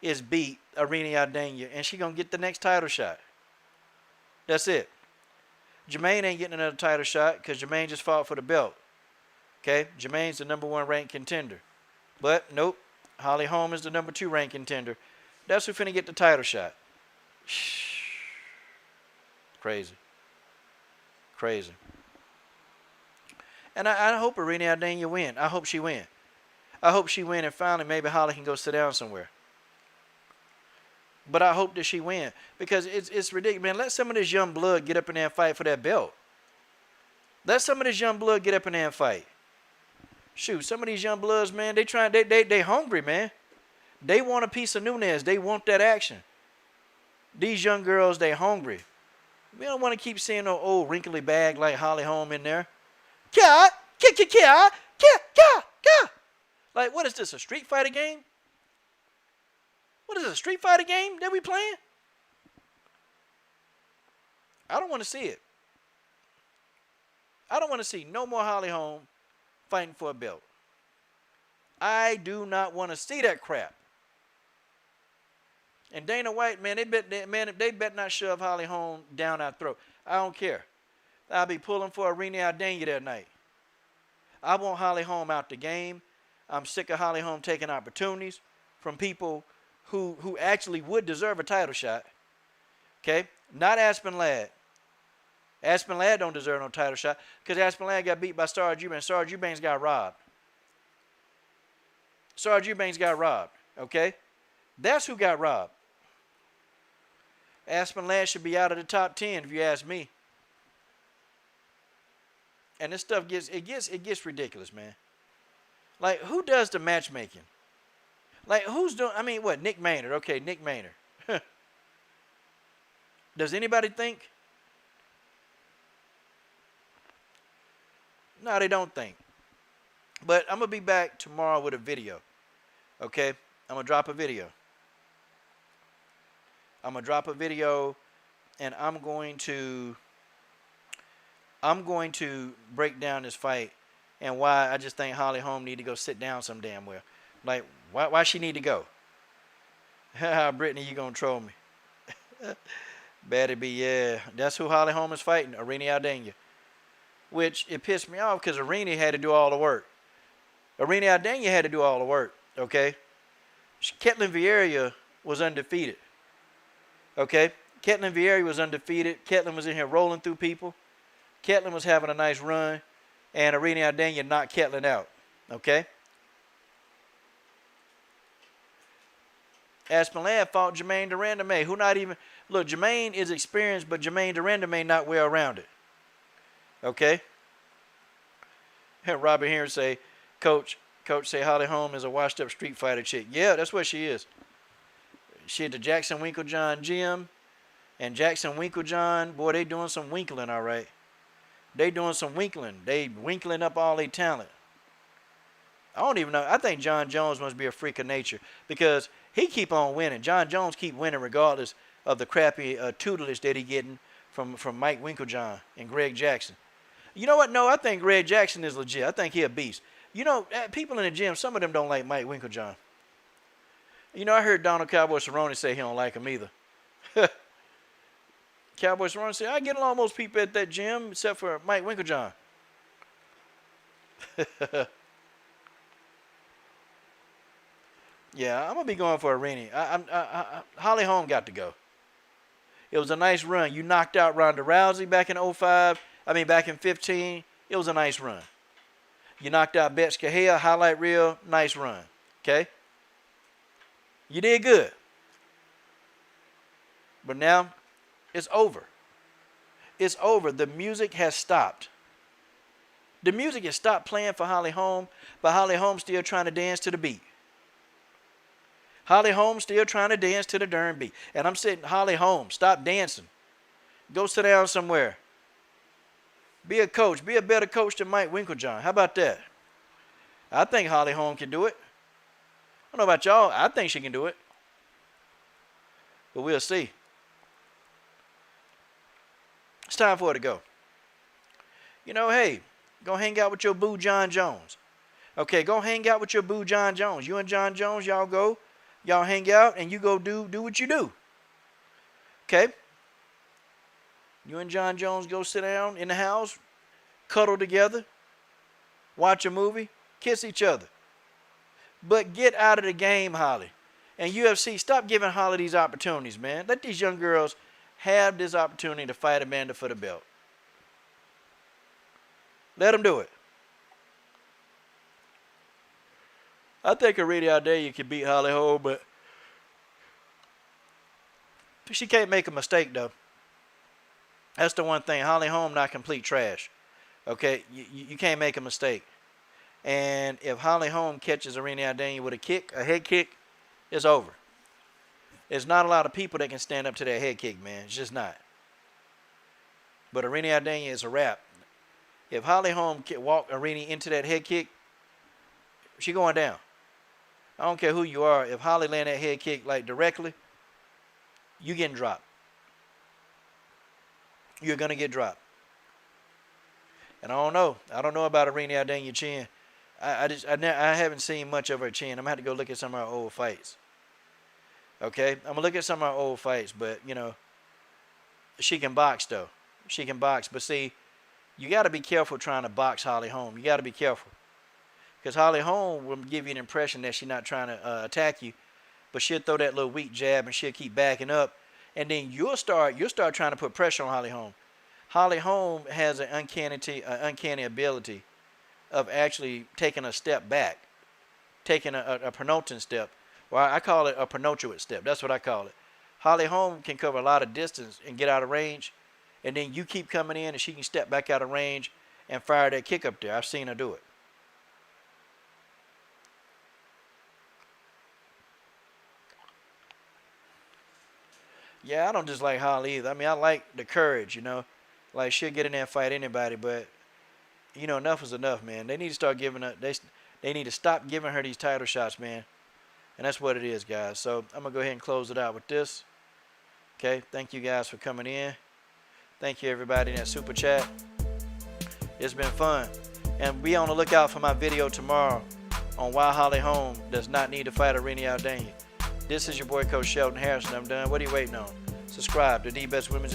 is beat Irene Aldana, and she going to get the next title shot. That's it. Jermaine ain't getting another title shot because Jermaine just fought for the belt. Okay? Jermaine's the number 1 ranked contender. But, nope. Holly Holm is the number 2 ranked contender. That's who finna get the title shot. Crazy. Crazy. And I hope Irene Aldana win. I hope she win. I hope she win, and finally maybe Holly can go sit down somewhere. But I hope that she win. Because it's ridiculous, man. Let some of this young blood get up in there and fight for that belt. Let some of this young blood get up in there and fight. Shoot, some of these young bloods, man, they hungry, man. They want a piece of Nunez. They want that action. These young girls, they hungry. We don't want to keep seeing no old wrinkly bag like Holly Holm in there. Like, what is this, a Street Fighter game? What is this, a Street Fighter game that we playing? I don't want to see it. I don't want to see no more Holly Holm fighting for a belt. I do not want to see that crap. And Dana White, man, they bet not shove Holly Holm down our throat. I don't care. I'll be pulling for Irene Aldana that night. I want Holly Holm out the game. I'm sick of Holly Holm taking opportunities from people who actually would deserve a title shot. Okay? Not Aspen Ladd. Aspen Ladd don't deserve no title shot because Aspen Ladd got beat by Sarge Eubanks. Sarge Eubanks got robbed. Sarge Eubanks got robbed. Okay? That's who got robbed. Aspen Ladd should be out of the top 10 if you ask me. And this stuff gets ridiculous, man. Like, who does the matchmaking? Like, who's doing, I mean, what, Nick Maynard. Okay, Nick Maynard. Does anybody think? No, they don't think. But I'm going to be back tomorrow with a video. Okay? I'm going to drop a video. I'm going to drop a video, and I'm going to break down this fight and why I just think Holly Holm need to go sit down some damn well. Like, why she need to go? Brittany, you gonna troll me? Better be, yeah. That's who Holly Holm is fighting, Irene Aldana. Which, it pissed me off because Irene had to do all the work. Irene Aldana had to do all the work, okay? Ketlin Vieira was undefeated, okay? Ketlin Vieira was undefeated. Ketlin was in here rolling through people. Ketlin was having a nice run, and Irene Aldana knocked Ketlin out, okay? Aspinall fought Jermaine Durandame, who not even, look, Jermaine is experienced, but Jermaine Durandame not well rounded. Okay? Robert Henry say, Coach say Holly Holm is a washed up street fighter chick. Yeah, that's what she is. She at the Jackson Winklejohn gym, and Jackson Winklejohn, boy, they doing some winkling, all right. They doing some winkling. They winkling up all their talent. I don't even know. I think John Jones must be a freak of nature because he keep on winning. John Jones keep winning regardless of the crappy tutelage that he getting from Mike Winklejohn and Greg Jackson. You know what? No, I think Greg Jackson is legit. I think he a beast. You know, people in the gym, some of them don't like Mike Winklejohn. You know, I heard Donald Cowboy Cerrone say he don't like him either. Cowboy Cerrone said, I get along with most people at that gym except for Mike Winklejohn. Yeah, I'm going to be going for Irene. Holly Holm got to go. It was a nice run. You knocked out Ronda Rousey back in 05. Back in 15. It was a nice run. You knocked out Betts Cahill, highlight reel, nice run. Okay? You did good. But now, it's over. It's over. The music has stopped. The music has stopped playing for Holly Holm, but Holly Holm still trying to dance to the beat. Holly Holm still trying to dance to the darn beat. And I'm saying, Holly Holm, stop dancing. Go sit down somewhere. Be a coach. Be a better coach than Mike Winklejohn. How about that? I think Holly Holm can do it. I don't know about y'all. I think she can do it. But we'll see. It's time for her to go. You know, hey, go hang out with your boo John Jones. Okay, go hang out with your boo John Jones. You and John Jones, y'all go. Y'all hang out and you go do what you do. Okay? You and John Jones go sit down in the house, cuddle together, watch a movie, kiss each other. But get out of the game, Holly. And UFC, stop giving Holly these opportunities, man. Let these young girls have this opportunity to fight Amanda for the belt. Let them do it. I think Irene Aldana can beat Holly Holm, but she can't make a mistake, though. That's the one thing. Holly Holm not complete trash. Okay? You can't make a mistake. And if Holly Holm catches Irene Aldana with a head kick, it's over. There's not a lot of people that can stand up to that head kick, man. It's just not. But Irene Aldana is a wrap. If Holly Holm can walk Irene into that head kick, she going down. I don't care who you are. If Holly land that head kick like directly, you getting dropped. You're going to get dropped. And I don't know. I don't know about Irene Aldana's chin. I haven't seen much of her chin. I'm going to have to go look at some of her old fights. Okay? I'm going to look at some of her old fights, but, you know, she can box, though. She can box. But, see, you got to be careful trying to box Holly Holm. You got to be careful. Because Holly Holm will give you an impression that she's not trying to attack you, but she'll throw that little weak jab and she'll keep backing up, and then you'll start trying to put pressure on Holly Holm. Holly Holm has an uncanny ability of actually taking a step back, taking a Penultimate step. Well, I call it a Penultimate step. That's what I call it. Holly Holm can cover a lot of distance and get out of range, and then you keep coming in and she can step back out of range and fire that kick up there. I've seen her do it. Yeah, I don't just like Holly either. I mean, I like the courage, you know. Like, she'll get in there and fight anybody, but, you know, enough is enough, man. They need to start giving her, they need to stop giving her these title shots, man. And that's what it is, guys. So I'm going to go ahead and close it out with this. Okay, thank you guys for coming in. Thank you, everybody in that super chat. It's been fun. And be on the lookout for my video tomorrow on why Holly Holm does not need to fight Irene Aldana. This is your boy Coach Shelton Harrison. I'm done. What are you waiting on? Subscribe to the Best Women's